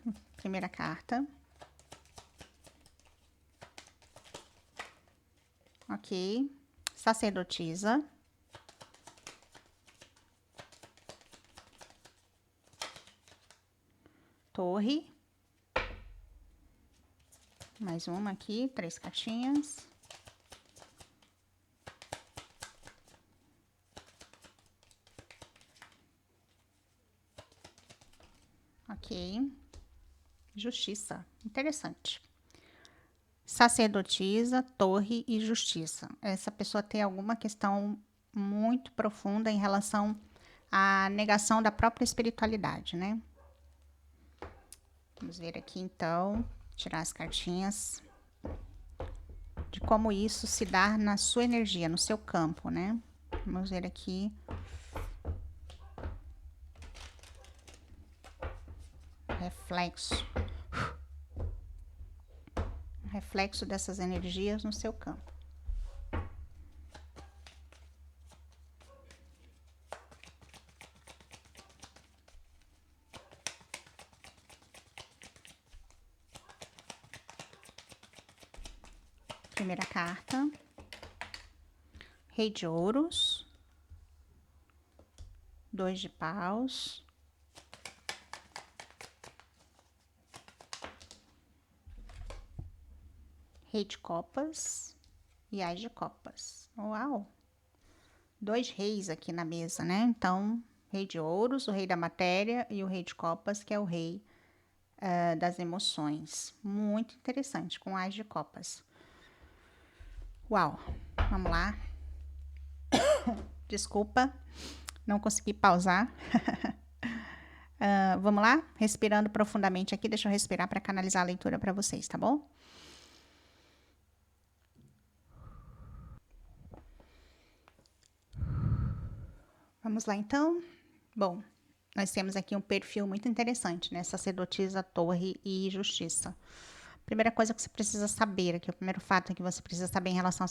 Ok. Sacerdotisa. Torre. Mais uma aqui, 3 cartinhas. Ok. Justiça. Interessante. Sacerdotisa, torre e justiça. Essa pessoa tem alguma questão muito profunda em relação à negação da própria espiritualidade, né? Vamos ver aqui então, tirar as cartinhas de como isso se dá na sua energia, no seu campo, né? Vamos ver aqui. Reflexo. Reflexo dessas energias no seu campo. Primeira carta. Rei de ouros. 2 de paus. Rei de copas e as de copas. Uau! 2 reis aqui na mesa, né? Então, rei de ouros, o rei da matéria e o rei de copas, que é o rei das emoções. Muito interessante, com as de copas. Uau! Vamos lá. Desculpa, não consegui pausar. Vamos lá? Respirando profundamente aqui. Deixa eu respirar para canalizar a leitura para vocês, tá bom? Vamos lá, então. Bom, nós temos aqui um perfil muito interessante, né? Sacerdotisa, torre e justiça. Primeira coisa que você precisa saber aqui, o primeiro fato que você precisa saber em relação a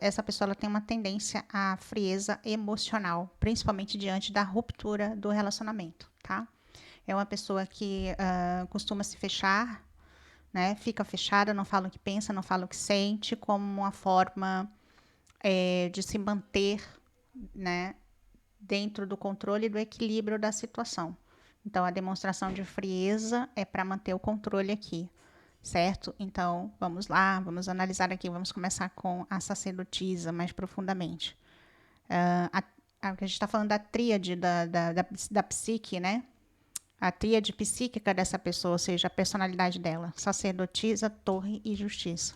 essa pessoa ela tem uma tendência à frieza emocional, principalmente diante da ruptura do relacionamento, tá? É uma pessoa que costuma se fechar, né? Fica fechada, não fala o que pensa, não fala o que sente, como uma forma de se manter, né? Dentro do controle e do equilíbrio da situação. Então, a demonstração de frieza é para manter o controle aqui, certo? Então, vamos lá, vamos analisar aqui, vamos começar com a sacerdotisa mais profundamente. A gente está falando da tríade da psique, né? A tríade psíquica dessa pessoa, ou seja, a personalidade dela, sacerdotisa, torre e justiça.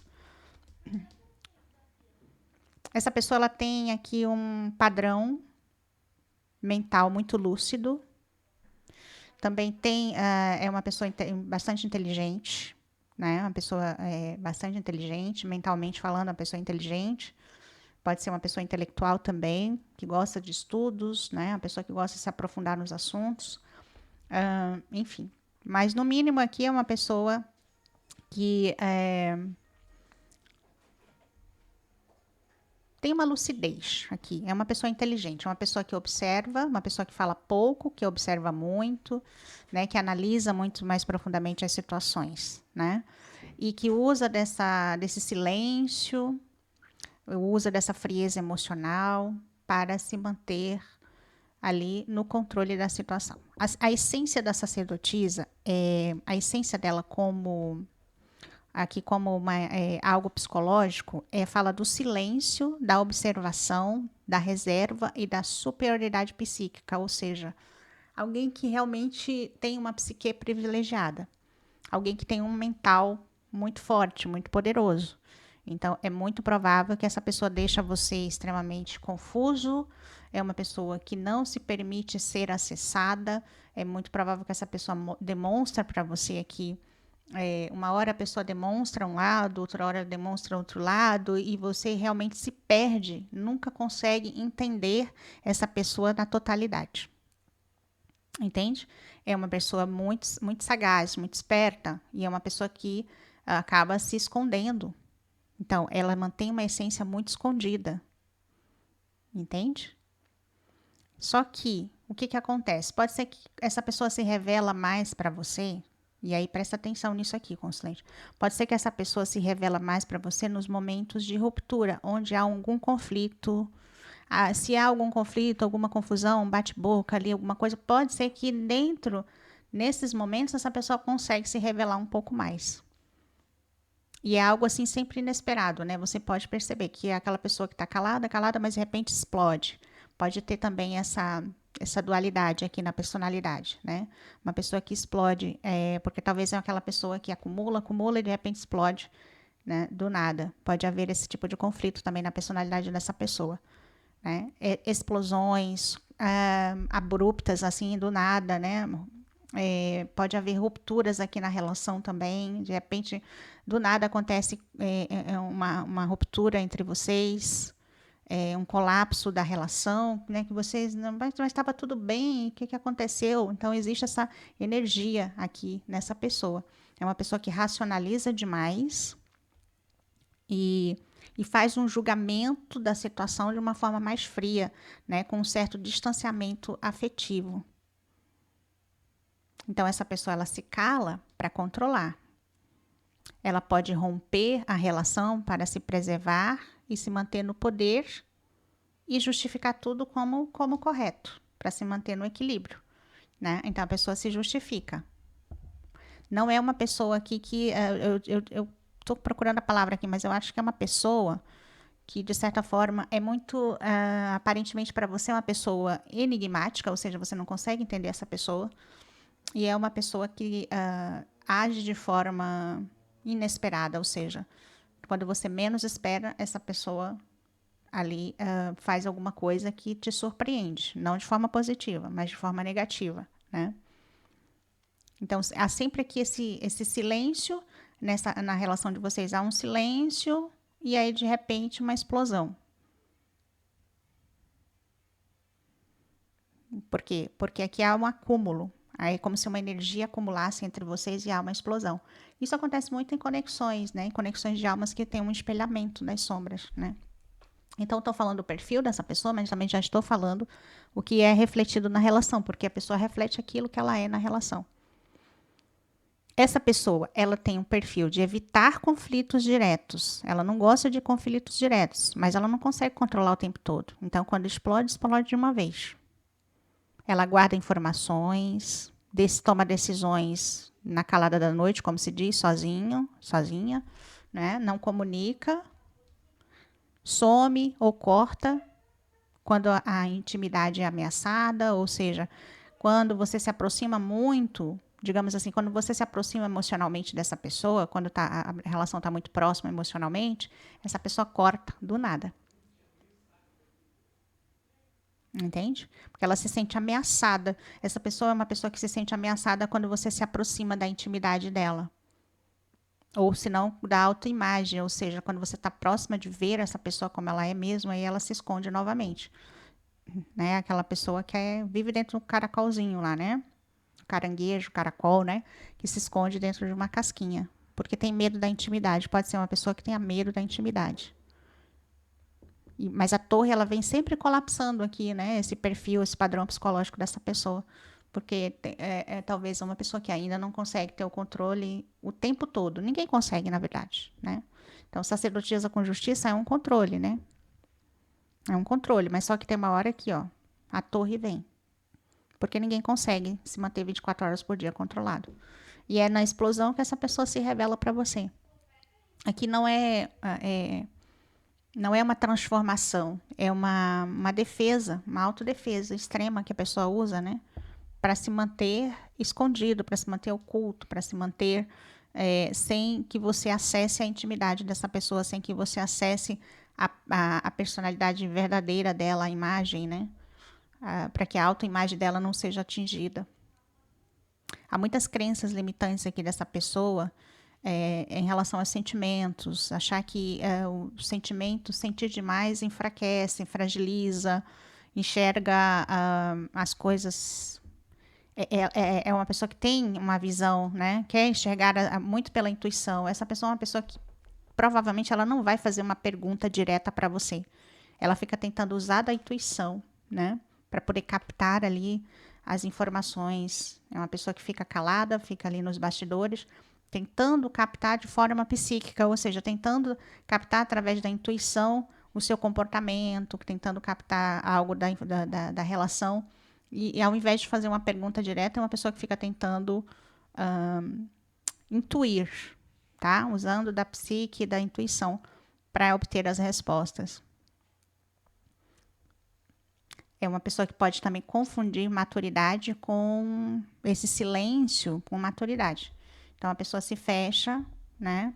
Essa pessoa ela tem aqui um padrão mental muito lúcido. Também é uma pessoa bastante inteligente, né? Uma pessoa bastante inteligente, mentalmente falando, uma pessoa inteligente. Pode ser uma pessoa intelectual também, que gosta de estudos, né? Uma pessoa que gosta de se aprofundar nos assuntos. Enfim. Mas, no mínimo, aqui é uma pessoa que tem uma lucidez aqui. É uma pessoa inteligente, é uma pessoa que observa, uma pessoa que fala pouco, que observa muito, né? Que analisa muito mais profundamente as situações, né? E que usa desse silêncio, usa dessa frieza emocional para se manter ali no controle da situação. A essência da sacerdotisa, a essência dela como algo psicológico, fala do silêncio, da observação, da reserva e da superioridade psíquica, ou seja, alguém que realmente tem uma psique privilegiada, alguém que tem um mental muito forte, muito poderoso. Então, é muito provável que essa pessoa deixe você extremamente confuso, é uma pessoa que não se permite ser acessada, é muito provável que essa pessoa demonstre para você aqui uma hora a pessoa demonstra um lado, outra hora demonstra outro lado, e você realmente se perde, nunca consegue entender essa pessoa na totalidade. Entende? É uma pessoa muito, muito sagaz, muito esperta, e é uma pessoa que acaba se escondendo. Então, ela mantém uma essência muito escondida. Entende? Só que, o que acontece? Pode ser que essa pessoa se revela mais para você. E aí, presta atenção nisso aqui, consulente. Pode ser que essa pessoa se revela mais para você nos momentos de ruptura, onde há algum conflito. Se há algum conflito, alguma confusão, um bate-boca ali, alguma coisa, pode ser que dentro Nesses momentos, essa pessoa consegue se revelar um pouco mais. E é algo assim sempre inesperado, né? Você pode perceber que é aquela pessoa que está calada, calada, mas de repente explode. Pode ter também essa dualidade aqui na personalidade, né? Uma pessoa que explode, porque talvez é aquela pessoa que acumula, acumula e de repente explode, né? Do nada. Pode haver esse tipo de conflito também na personalidade dessa pessoa, né? Explosões abruptas, assim, do nada, né? Pode haver rupturas aqui na relação também. De repente, do nada acontece uma ruptura entre vocês, um colapso da relação, né? Que vocês não, mas estava tudo bem, o que, que aconteceu? Então existe essa energia aqui nessa pessoa. É uma pessoa que racionaliza demais e, e faz um julgamento da situação de uma forma mais fria, né? Com um certo distanciamento afetivo. Então essa pessoa ela se cala para controlar. Ela pode romper a relação para se preservar e se manter no poder e justificar tudo como correto, para se manter no equilíbrio, né? Então a pessoa se justifica. Não é uma pessoa aqui que eu estou procurando a palavra aqui, mas eu acho que é uma pessoa que de certa forma é muito aparentemente para você é uma pessoa enigmática, ou seja, você não consegue entender essa pessoa. E é uma pessoa que age de forma inesperada, ou seja, quando você menos espera, essa pessoa ali faz alguma coisa que te surpreende, não de forma positiva, mas de forma negativa, né? Então, há sempre aqui esse silêncio, na relação de vocês, há um silêncio e aí, de repente, uma explosão. Por quê? Porque aqui há um acúmulo. Aí é como se uma energia acumulasse entre vocês e há uma explosão. Isso acontece muito em conexões, né? Em conexões de almas que têm um espelhamento das sombras, né? Então, estou falando do perfil dessa pessoa, mas também já estou falando o que é refletido na relação, porque a pessoa reflete aquilo que ela é na relação. Essa pessoa, ela tem um perfil de evitar conflitos diretos. Ela não gosta de conflitos diretos, mas ela não consegue controlar o tempo todo. Então, quando explode, explode de uma vez. Ela guarda informações, toma decisões na calada da noite, como se diz, sozinha, né? Não comunica, some ou corta quando a intimidade é ameaçada, ou seja, quando você se aproxima muito, digamos assim, quando você se aproxima emocionalmente dessa pessoa, quando a relação está muito próxima emocionalmente, essa pessoa corta do nada. Entende? Porque ela se sente ameaçada. Essa pessoa é uma pessoa que se sente ameaçada quando você se aproxima da intimidade dela. Ou se não, da autoimagem. Ou seja, quando você está próxima de ver essa pessoa como ela é mesmo, aí ela se esconde novamente. Né? Aquela pessoa que vive dentro do caracolzinho lá, né? Caranguejo, caracol, né? Que se esconde dentro de uma casquinha. Porque tem medo da intimidade. Pode ser uma pessoa que tenha medo da intimidade. Mas a torre, ela vem sempre colapsando aqui, né? Esse perfil, esse padrão psicológico dessa pessoa. Porque talvez uma pessoa que ainda não consegue ter o controle o tempo todo. Ninguém consegue, na verdade, né? Então, sacerdotisa com justiça é um controle, né? É um controle, mas só que tem uma hora aqui, ó. A torre vem. Porque ninguém consegue se manter 24 horas por dia controlado. E é na explosão que essa pessoa se revela para você. Aqui não é uma transformação, é uma defesa, uma autodefesa extrema que a pessoa usa, né? Para se manter escondido, para se manter oculto, para se manter sem que você acesse a intimidade dessa pessoa, sem que você acesse a personalidade verdadeira dela, a imagem, né? Para que a autoimagem dela não seja atingida. Há muitas crenças limitantes aqui dessa pessoa em relação aos sentimentos, achar que o sentimento, sentir demais, enfraquece, fragiliza, enxerga as coisas. É uma pessoa que tem uma visão, né? Quer enxergar muito pela intuição. Essa pessoa é uma pessoa que provavelmente ela não vai fazer uma pergunta direta para você. Ela fica tentando usar da intuição, né? Para poder captar ali as informações. É uma pessoa que fica calada, fica ali nos bastidores, tentando captar de forma psíquica, ou seja, tentando captar através da intuição o seu comportamento, tentando captar algo da relação E ao invés de fazer uma pergunta direta, é uma pessoa que fica tentando intuir, tá? Usando da psique e da intuição para obter as respostas. É uma pessoa que pode também confundir maturidade com esse silêncio com maturidade. Então a pessoa se fecha, né?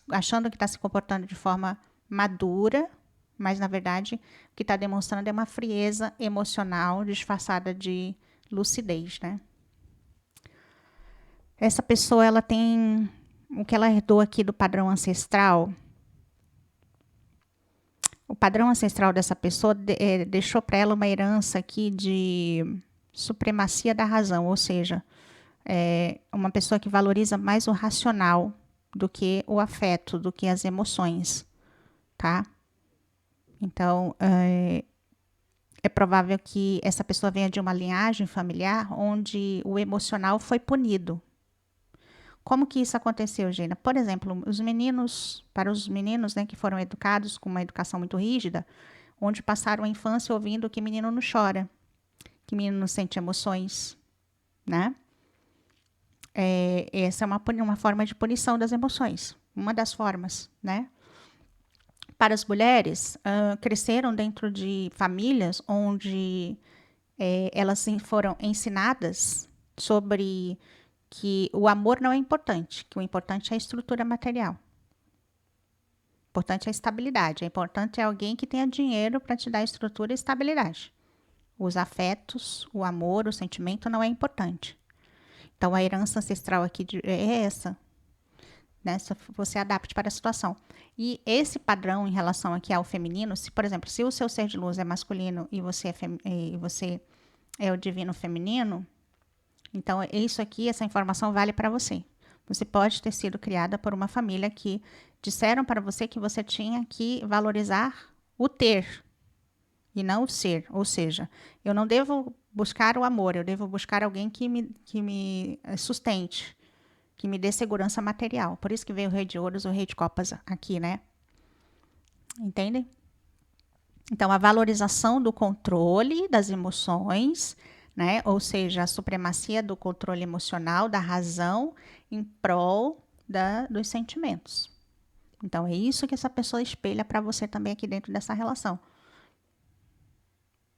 Achando que está se comportando de forma madura, mas na verdade o que está demonstrando é uma frieza emocional disfarçada de lucidez, né? Essa pessoa, ela tem o que ela herdou aqui do padrão ancestral. O padrão ancestral dessa pessoa deixou para ela uma herança aqui de supremacia da razão, ou seja, uma pessoa que valoriza mais o racional do que o afeto, do que as emoções, tá? Então, é provável que essa pessoa venha de uma linhagem familiar onde o emocional foi punido. Como que isso aconteceu, Gina? Por exemplo, para os meninos, né, que foram educados com uma educação muito rígida, onde passaram a infância ouvindo que menino não chora, que menino não sente emoções, né? Essa é uma forma de punição das emoções, uma das formas, né? Para as mulheres, cresceram dentro de famílias onde elas foram ensinadas sobre que o amor não é importante, que o importante é a estrutura material. O importante é a estabilidade. O importante é alguém que tenha dinheiro para te dar estrutura e estabilidade. Os afetos, o amor, o sentimento não é importante. Então, a herança ancestral aqui é essa. Né? Você adapte para a situação. E esse padrão em relação aqui ao feminino, se, por exemplo, se o seu ser de luz é masculino e você é o divino feminino, então isso aqui, essa informação vale para você. Você pode ter sido criada por uma família que disseram para você que você tinha que valorizar o ter e não o ser. Ou seja, eu não devo buscar o amor, eu devo buscar alguém que me sustente, que me dê segurança material. Por isso que veio o rei de ouros, o rei de copas aqui, né? Entendem? Então, a valorização do controle das emoções, né? Ou seja, a supremacia do controle emocional, da razão, em prol dos sentimentos. Então, é isso que essa pessoa espelha para você também aqui dentro dessa relação.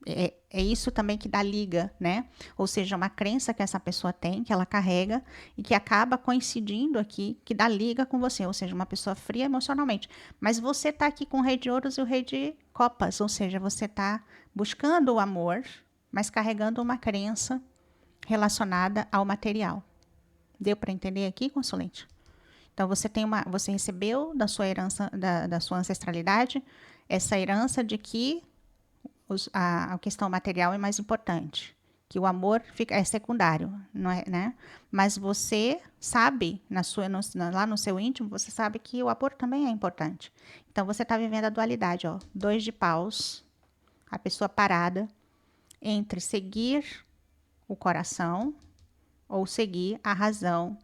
É isso também que dá liga, né? Ou seja, uma crença que essa pessoa tem, que ela carrega e que acaba coincidindo aqui, que dá liga com você, ou seja, uma pessoa fria emocionalmente. Mas você está aqui com o rei de ouros e o rei de copas, ou seja, você está buscando o amor, mas carregando uma crença relacionada ao material. Deu para entender aqui, consulente? Então você recebeu da sua herança, da sua ancestralidade, essa herança de que a questão material é mais importante, que o amor é secundário, não é, né? Mas você sabe, lá no seu íntimo, você sabe que o amor também é importante. Então você está vivendo a dualidade, ó, 2 de paus, a pessoa parada entre seguir o coração ou seguir a razão,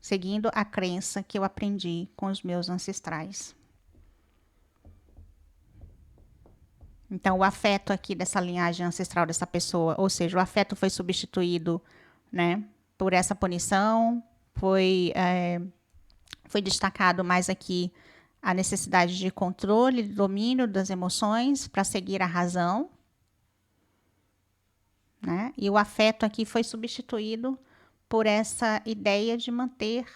seguindo a crença que eu aprendi com os meus ancestrais. Então, o afeto aqui dessa linhagem ancestral dessa pessoa, ou seja, o afeto foi substituído, né, por essa punição, foi destacado mais aqui a necessidade de controle, de domínio das emoções para seguir a razão, né? E o afeto aqui foi substituído por essa ideia de manter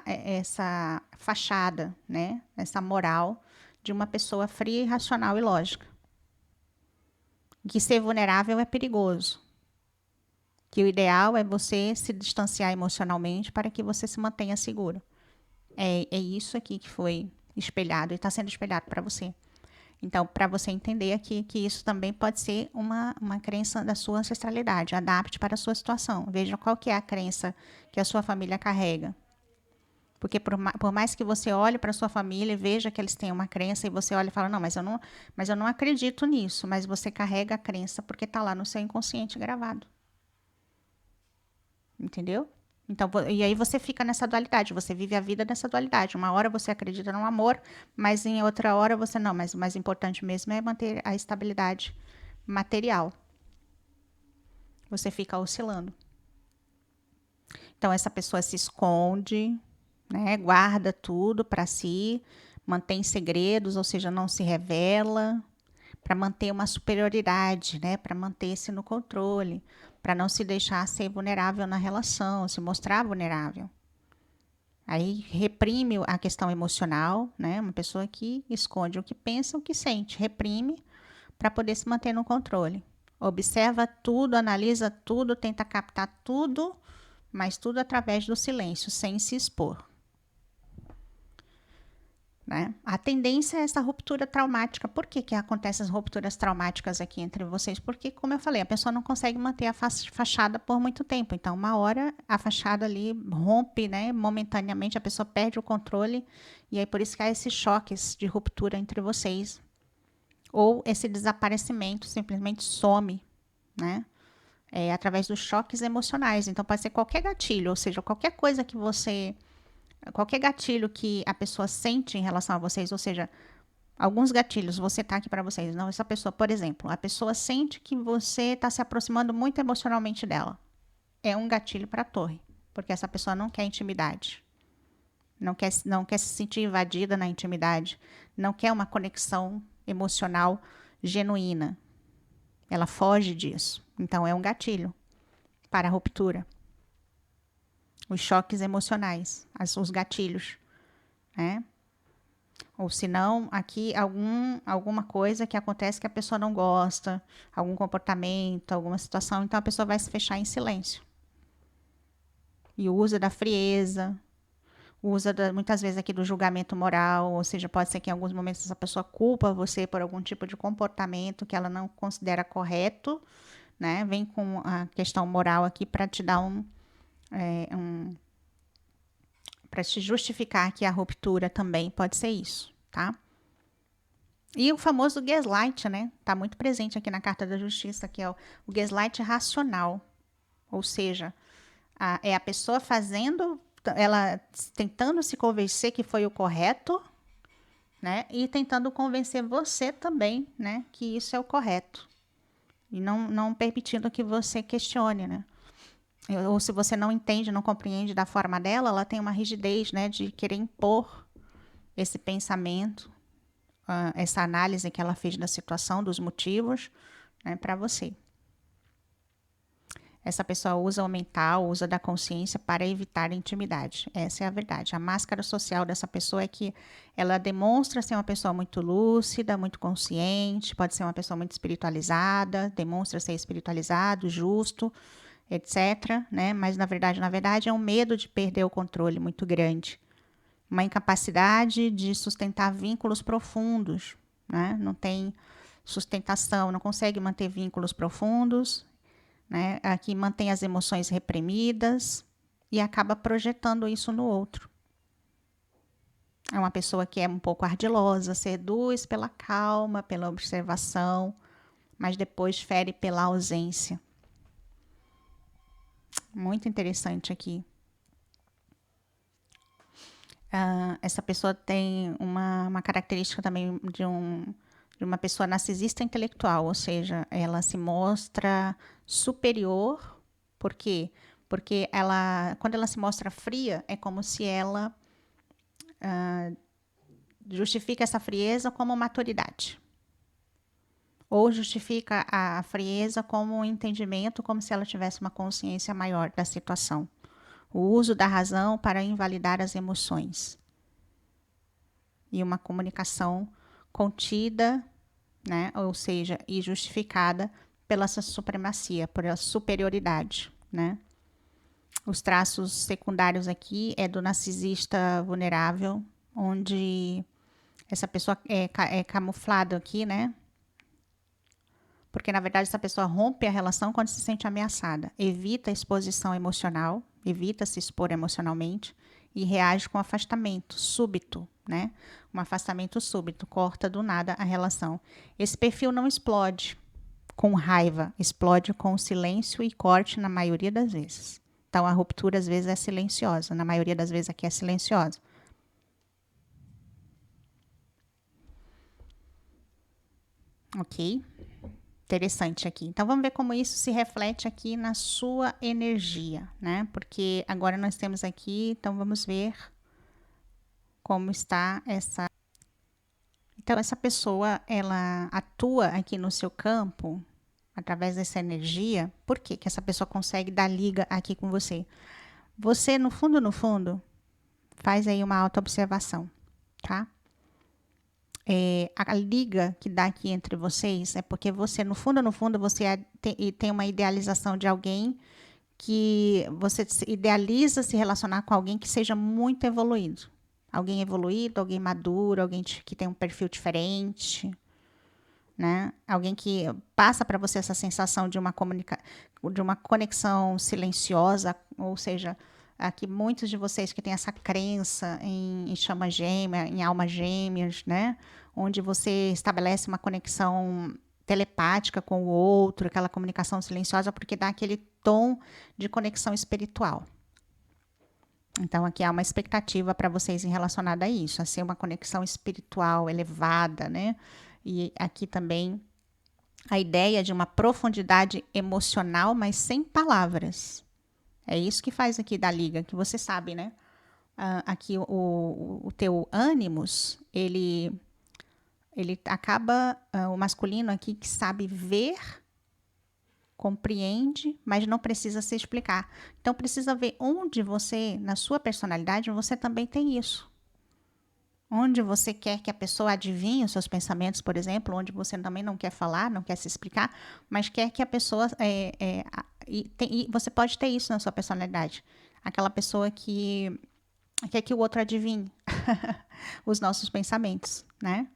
essa fachada, né, essa moral de uma pessoa fria, racional e lógica. Que ser vulnerável é perigoso. Que o ideal é você se distanciar emocionalmente para que você se mantenha seguro. É isso aqui que foi espelhado e está sendo espelhado para você. Então, para você entender aqui que isso também pode ser uma crença da sua ancestralidade. Adapte para a sua situação. Veja qual que é a crença que a sua família carrega. Porque por mais que você olhe para a sua família e veja que eles têm uma crença e você olha e fala, não, mas eu não acredito nisso. Mas você carrega a crença porque está lá no seu inconsciente gravado. Entendeu? Então, e aí você fica nessa dualidade, você vive a vida nessa dualidade. Uma hora você acredita no amor, mas em outra hora você não. Mas o mais importante mesmo é manter a estabilidade material. Você fica oscilando. Então, essa pessoa se esconde, né? Guarda tudo para si, mantém segredos, ou seja, não se revela, para manter uma superioridade, né? Para manter-se no controle, para não se deixar ser vulnerável na relação, se mostrar vulnerável. Aí reprime a questão emocional, né? Uma pessoa que esconde o que pensa, o que sente, reprime para poder se manter no controle. Observa tudo, analisa tudo, tenta captar tudo, mas tudo através do silêncio, sem se expor. Né? A tendência é essa ruptura traumática. Por que acontecem as rupturas traumáticas aqui entre vocês? Porque, como eu falei, a pessoa não consegue manter a fachada por muito tempo. Então, uma hora a fachada ali rompe, né? Momentaneamente, a pessoa perde o controle. E aí, por isso que há esses choques de ruptura entre vocês. Ou esse desaparecimento simplesmente some, né? Através dos choques emocionais. Então, pode ser qualquer gatilho, ou seja, qualquer coisa que você... Qualquer gatilho que a pessoa sente em relação a vocês, ou seja, alguns gatilhos, você tá aqui para vocês. Não, essa pessoa, por exemplo, a pessoa sente que você está se aproximando muito emocionalmente dela. É um gatilho para a torre, porque essa pessoa não quer intimidade. Não quer se sentir invadida na intimidade. Não quer uma conexão emocional genuína. Ela foge disso. Então, é um gatilho para a ruptura. Os choques emocionais, os gatilhos, né? Ou se não, aqui alguma coisa que acontece que a pessoa não gosta, algum comportamento, alguma situação, então a pessoa vai se fechar em silêncio. E o uso da frieza, muitas vezes aqui do julgamento moral, ou seja, pode ser que em alguns momentos essa pessoa culpa você por algum tipo de comportamento que ela não considera correto, né? Vem com a questão moral aqui para te dar para te justificar que a ruptura também pode ser isso, tá? E o famoso gaslight, né? Tá muito presente aqui na Carta da Justiça, que é o gaslight racional. Ou seja, é a pessoa ela tentando se convencer que foi o correto, né? E tentando convencer você também, né? Que isso é o correto. E não permitindo que você questione, né? Ou se você não entende, não compreende da forma dela, ela tem uma rigidez, né? De querer impor esse pensamento, essa análise que ela fez da situação, dos motivos, né, para você. Essa pessoa usa o mental, usa da consciência para evitar a intimidade. Essa é a verdade. A máscara social dessa pessoa é que ela demonstra ser uma pessoa muito lúcida, muito consciente, pode ser uma pessoa muito espiritualizada, demonstra ser espiritualizado, justo, etc. Né? Mas na verdade é um medo de perder o controle muito grande. Uma incapacidade de sustentar vínculos profundos, né? Não tem sustentação, não consegue manter vínculos profundos, né? Aqui mantém as emoções reprimidas e acaba projetando isso no outro. É uma pessoa que é um pouco ardilosa, seduz pela calma, pela observação, mas depois fere pela ausência. Muito interessante aqui. Essa pessoa tem uma característica também de uma pessoa narcisista intelectual, ou seja, ela se mostra superior. Por quê? Porque quando ela se mostra fria, é como se ela justifica essa frieza como maturidade. Ou justifica a frieza como um entendimento, como se ela tivesse uma consciência maior da situação. O uso da razão para invalidar as emoções. E uma comunicação contida, né? Ou seja, e justificada pela sua supremacia, pela superioridade, né? Os traços secundários aqui é do narcisista vulnerável, onde essa pessoa é camuflada aqui, né? Porque, na verdade, essa pessoa rompe a relação quando se sente ameaçada. Evita a exposição emocional, evita se expor emocionalmente e reage com afastamento súbito, né? Um afastamento súbito, corta do nada a relação. Esse perfil não explode com raiva, explode com silêncio e corte na maioria das vezes. Então, a ruptura, às vezes, é silenciosa. Na maioria das vezes, aqui é silenciosa. Ok? Interessante aqui. Então, vamos ver como isso se reflete aqui na sua energia, né? Porque agora nós temos aqui, então vamos ver como está essa. Então, essa pessoa, ela atua aqui no seu campo através dessa energia. Por que que essa pessoa consegue dar liga aqui com você? Você, no fundo, faz aí uma autoobservação, tá? A liga que dá aqui entre vocês é porque você, no fundo, você tem uma idealização de alguém que você idealiza se relacionar com alguém que seja muito evoluído. Alguém evoluído, alguém maduro, alguém que tem um perfil diferente, né? Alguém que passa para você essa sensação de de uma conexão silenciosa, ou seja, aqui muitos de vocês que têm essa crença em chama gêmea, em almas gêmeas, né? Onde você estabelece uma conexão telepática com o outro, aquela comunicação silenciosa, porque dá aquele tom de conexão espiritual. Então, aqui há uma expectativa para vocês em relacionada a isso, a ser uma conexão espiritual elevada, né? E aqui também a ideia de uma profundidade emocional, mas sem palavras. É isso que faz aqui da liga, que você sabe, né? Aqui o teu ânimos, ele acaba, o masculino aqui que sabe ver, compreende, mas não precisa se explicar. Então, precisa ver onde você, na sua personalidade, você também tem isso. Onde você quer que a pessoa adivinhe os seus pensamentos, por exemplo, onde você também não quer falar, não quer se explicar, mas quer que a pessoa. E você pode ter isso na sua personalidade. Aquela pessoa que quer que o outro adivinhe os nossos pensamentos, né?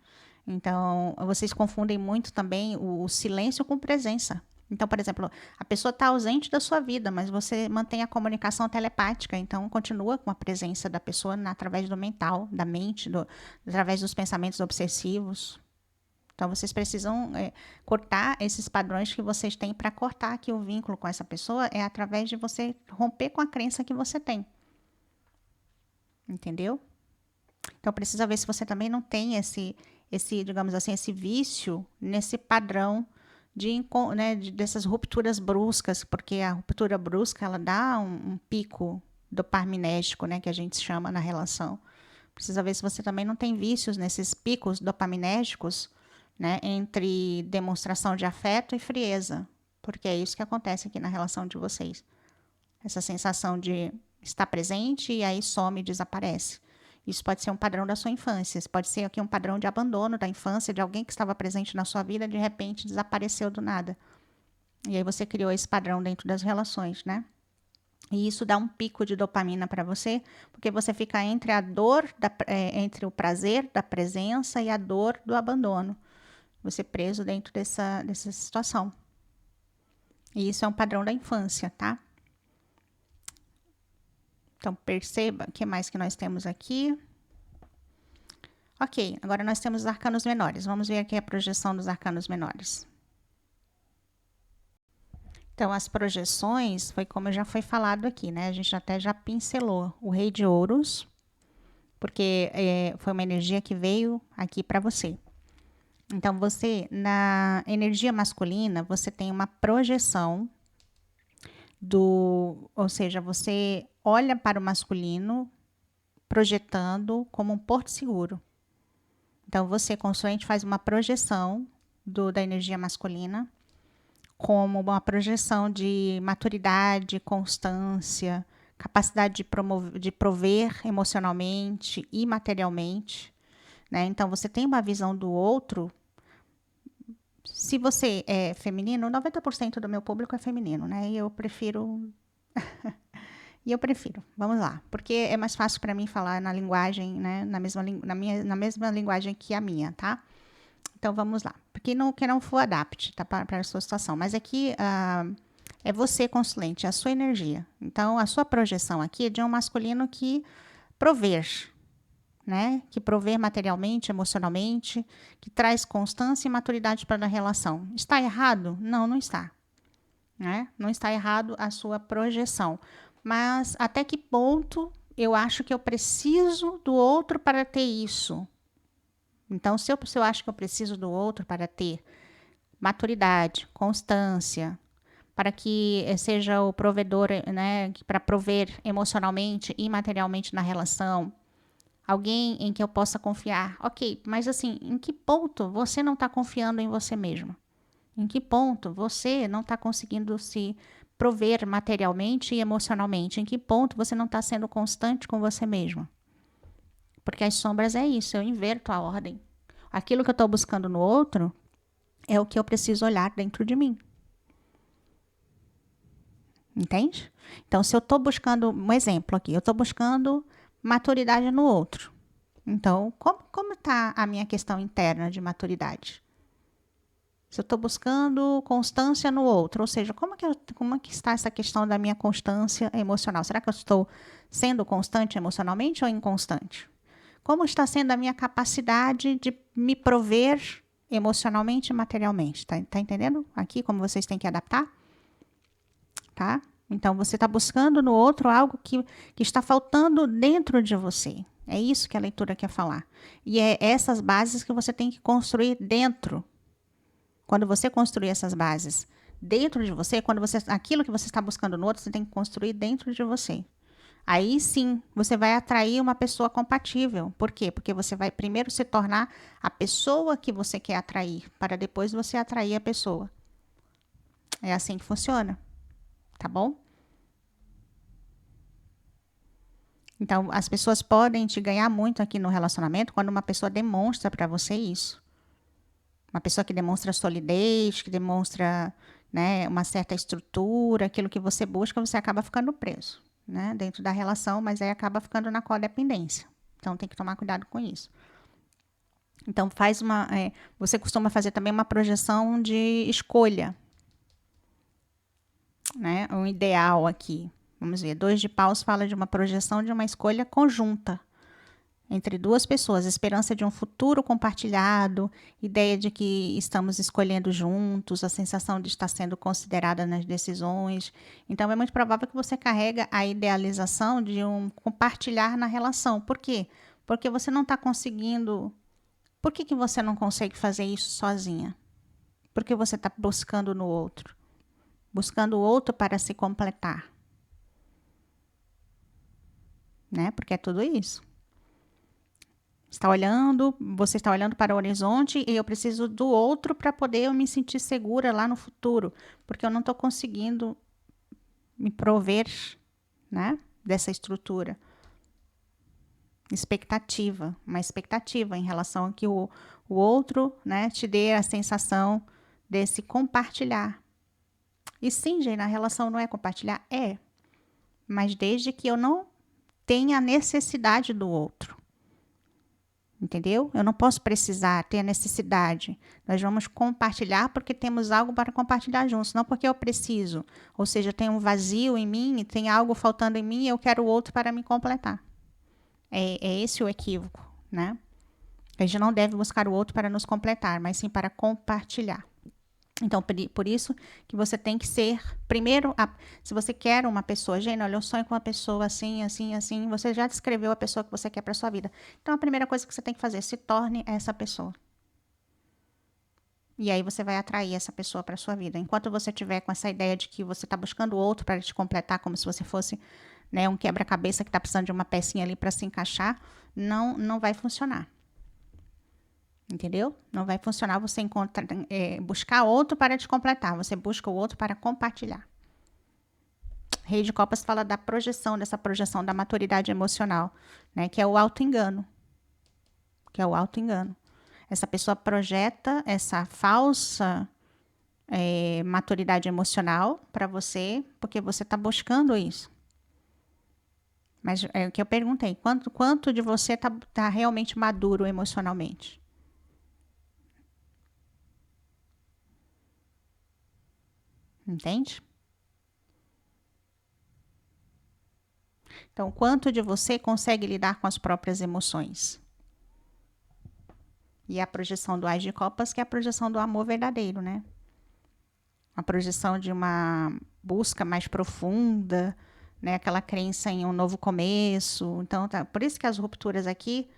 Então, vocês confundem muito também o silêncio com presença. Então, por exemplo, a pessoa está ausente da sua vida, mas você mantém a comunicação telepática, então continua com a presença da pessoa através do mental, da mente, através dos pensamentos obsessivos. Então, vocês precisam cortar esses padrões que vocês têm para cortar aqui o vínculo com essa pessoa, é através de você romper com a crença que você tem. Entendeu? Então, precisa ver se você também não tem digamos assim, esse vício nesse padrão dessas rupturas bruscas, porque a ruptura brusca, ela dá um pico dopaminérgico, né, que a gente chama na relação. Precisa ver se você também não tem vícios nesses picos dopaminérgicos, né, entre demonstração de afeto e frieza, porque é isso que acontece aqui na relação de vocês. Essa sensação de estar presente e aí some e desaparece. Isso pode ser um padrão da sua infância. Isso pode ser aqui um padrão de abandono da infância, de alguém que estava presente na sua vida, de repente desapareceu do nada. E aí você criou esse padrão dentro das relações, né? E isso dá um pico de dopamina para você, porque você fica entre a dor, entre o prazer da presença e a dor do abandono. Você preso dentro dessa situação. E isso é um padrão da infância, tá? Então, perceba o que mais que nós temos aqui. Ok, agora nós temos os arcanos menores. Vamos ver aqui a projeção dos arcanos menores. Então, as projeções, foi como já foi falado aqui, né? A gente até já pincelou o Rei de Ouros, porque foi uma energia que veio aqui para você. Então, você, na energia masculina, você tem uma projeção ou seja, você olha para o masculino projetando como um porto seguro. Então, você, consoante, faz uma projeção da energia masculina como uma projeção de maturidade, constância, capacidade de prover emocionalmente e materialmente, né? Então, você tem uma visão do outro. Se você é feminino, 90% do meu público é feminino, né? E eu prefiro. Vamos lá, porque é mais fácil para mim falar na linguagem, né? Na mesma linguagem que a minha, tá? Então vamos lá. Porque que não for adapte, tá? Para a sua situação. Mas aqui é você, consulente, a sua energia. Então a sua projeção aqui é de um masculino que prover, né? Que provê materialmente, emocionalmente, que traz constância e maturidade para a relação. Está errado? Não, não está. Né? Não está errado a sua projeção. Mas até que ponto eu acho que eu preciso do outro para ter isso? Então, se eu acho que eu preciso do outro para ter maturidade, constância, para que seja o provedor, né, para prover emocionalmente e materialmente na relação. Alguém em que eu possa confiar. Ok, mas assim, em que ponto você não está confiando em você mesmo? Em que ponto você não está conseguindo se prover materialmente e emocionalmente? Em que ponto você não está sendo constante com você mesmo? Porque as sombras é isso, eu inverto a ordem. Aquilo que eu estou buscando no outro é o que eu preciso olhar dentro de mim. Entende? Então, se eu estou buscando, um exemplo aqui, eu estou buscando maturidade no outro. Então, como está a minha questão interna de maturidade? Se eu estou buscando constância no outro, ou seja, como é que está essa questão da minha constância emocional? Será que eu estou sendo constante emocionalmente ou inconstante? Como está sendo a minha capacidade de me prover emocionalmente e materialmente? Tá entendendo aqui como vocês têm que adaptar? Tá? Então, você está buscando no outro algo que está faltando dentro de você. É isso que a leitura quer falar. E é essas bases que você tem que construir dentro. Quando você construir essas bases dentro de você, aquilo que você está buscando no outro, você tem que construir dentro de você. Aí sim, você vai atrair uma pessoa compatível. Por quê? Porque você vai primeiro se tornar a pessoa que você quer atrair, para depois você atrair a pessoa. É assim que funciona, tá bom? Então, as pessoas podem te ganhar muito aqui no relacionamento quando uma pessoa demonstra para você isso. Uma pessoa que demonstra solidez, que demonstra, né, uma certa estrutura, aquilo que você busca, você acaba ficando preso, né, dentro da relação, mas aí acaba ficando na codependência. Então, tem que tomar cuidado com isso. Então, você costuma fazer também uma projeção de escolha, né, um ideal aqui. Vamos ver, 2 de paus fala de uma projeção de uma escolha conjunta entre duas pessoas, esperança de um futuro compartilhado, ideia de que estamos escolhendo juntos, a sensação de estar sendo considerada nas decisões. Então, é muito provável que você carrega a idealização de um compartilhar na relação. Por quê? Porque você não está conseguindo. Por que você não consegue fazer isso sozinha? Porque você está buscando no outro. Buscando o outro para se completar. Né? Porque é tudo isso. Você está olhando para o horizonte e eu preciso do outro para poder eu me sentir segura lá no futuro, porque eu não estou conseguindo me prover, né, dessa estrutura. Uma expectativa em relação a que o outro, né, te dê a sensação desse compartilhar. E sim, gente, a relação não é compartilhar? É, mas desde que eu não tenha a necessidade do outro. Entendeu? Eu não posso precisar, ter a necessidade. Nós vamos compartilhar porque temos algo para compartilhar juntos, não porque eu preciso. Ou seja, tem um vazio em mim, tem algo faltando em mim e eu quero o outro para me completar. É esse o equívoco, né? A gente não deve buscar o outro para nos completar, mas sim para compartilhar. Então, por isso que você tem que ser, primeiro, se você quer uma pessoa, gente, olha, eu sonho com uma pessoa assim, assim, assim, você já descreveu a pessoa que você quer para sua vida. Então, a primeira coisa que você tem que fazer, se torne essa pessoa. E aí você vai atrair essa pessoa para sua vida. Enquanto você tiver com essa ideia de que você está buscando outro para te completar, como se você fosse, né, um quebra-cabeça que está precisando de uma pecinha ali para se encaixar, não vai funcionar. Entendeu? Não vai funcionar você buscar outro para te completar. Você busca o outro para compartilhar. Rei de Copas fala dessa projeção da maturidade emocional, né? Que é o auto-engano. Essa pessoa projeta essa falsa maturidade emocional para você, porque você está buscando isso. Mas é o que eu perguntei, quanto de você tá realmente maduro emocionalmente? Entende? Então, quanto de você consegue lidar com as próprias emoções? E a projeção do Ás de Copas, que é a projeção do amor verdadeiro, né? A projeção de uma busca mais profunda, né? Aquela crença em um novo começo. Então, por isso que as rupturas aqui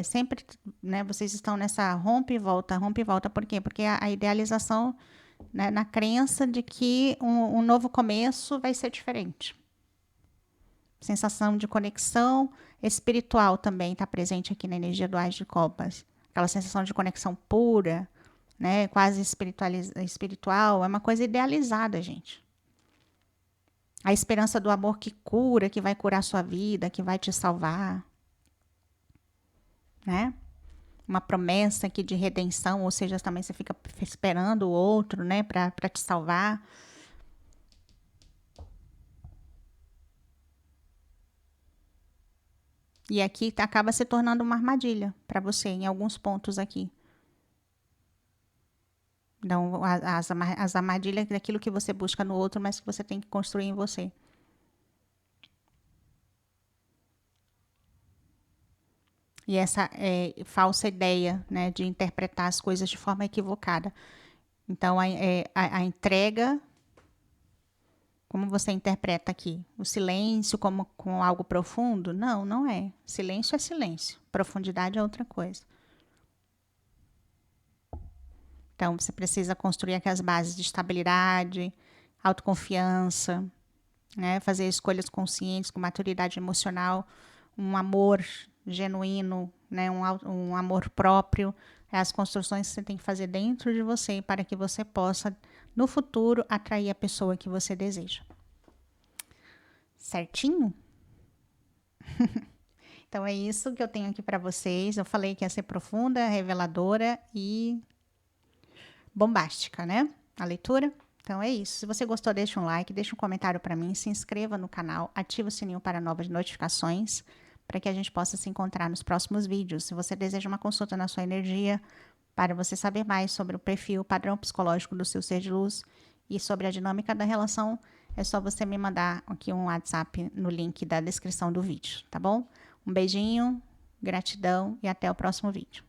Sempre, né, vocês estão nessa rompe e volta. Por quê? Porque a idealização, né, na crença de que um novo começo vai ser diferente. Sensação de conexão espiritual também está presente aqui na energia do Ás de Copas. Aquela sensação de conexão pura, né, quase espiritual, é uma coisa idealizada, gente. A esperança do amor que cura, que vai curar sua vida, que vai te salvar, né? Uma promessa aqui de redenção, ou seja, também você fica esperando o outro, né, para te salvar. E aqui acaba se tornando uma armadilha para você em alguns pontos aqui. Então, as armadilhas daquilo que você busca no outro, mas que você tem que construir em você. E essa falsa ideia, né, de interpretar as coisas de forma equivocada. Então, a entrega, como você interpreta aqui? O silêncio como algo profundo? Não, não é. Silêncio é silêncio. Profundidade é outra coisa. Então, você precisa construir aquelas bases de estabilidade, autoconfiança, né? Fazer escolhas conscientes, com maturidade emocional, um amor genuíno, né? Um amor próprio. É as construções que você tem que fazer dentro de você para que você possa, no futuro, atrair a pessoa que você deseja. Certinho? Então é isso que eu tenho aqui para vocês. Eu falei que ia ser profunda, reveladora e bombástica, né? A leitura. Então é isso. Se você gostou, deixa um like, deixa um comentário para mim, se inscreva no canal, ativa o sininho para novas notificações, para que a gente possa se encontrar nos próximos vídeos. Se você deseja uma consulta na sua energia, para você saber mais sobre o perfil, padrão psicológico do seu ser de luz e sobre a dinâmica da relação, é só você me mandar aqui um WhatsApp no link da descrição do vídeo, tá bom? Um beijinho, gratidão e até o próximo vídeo.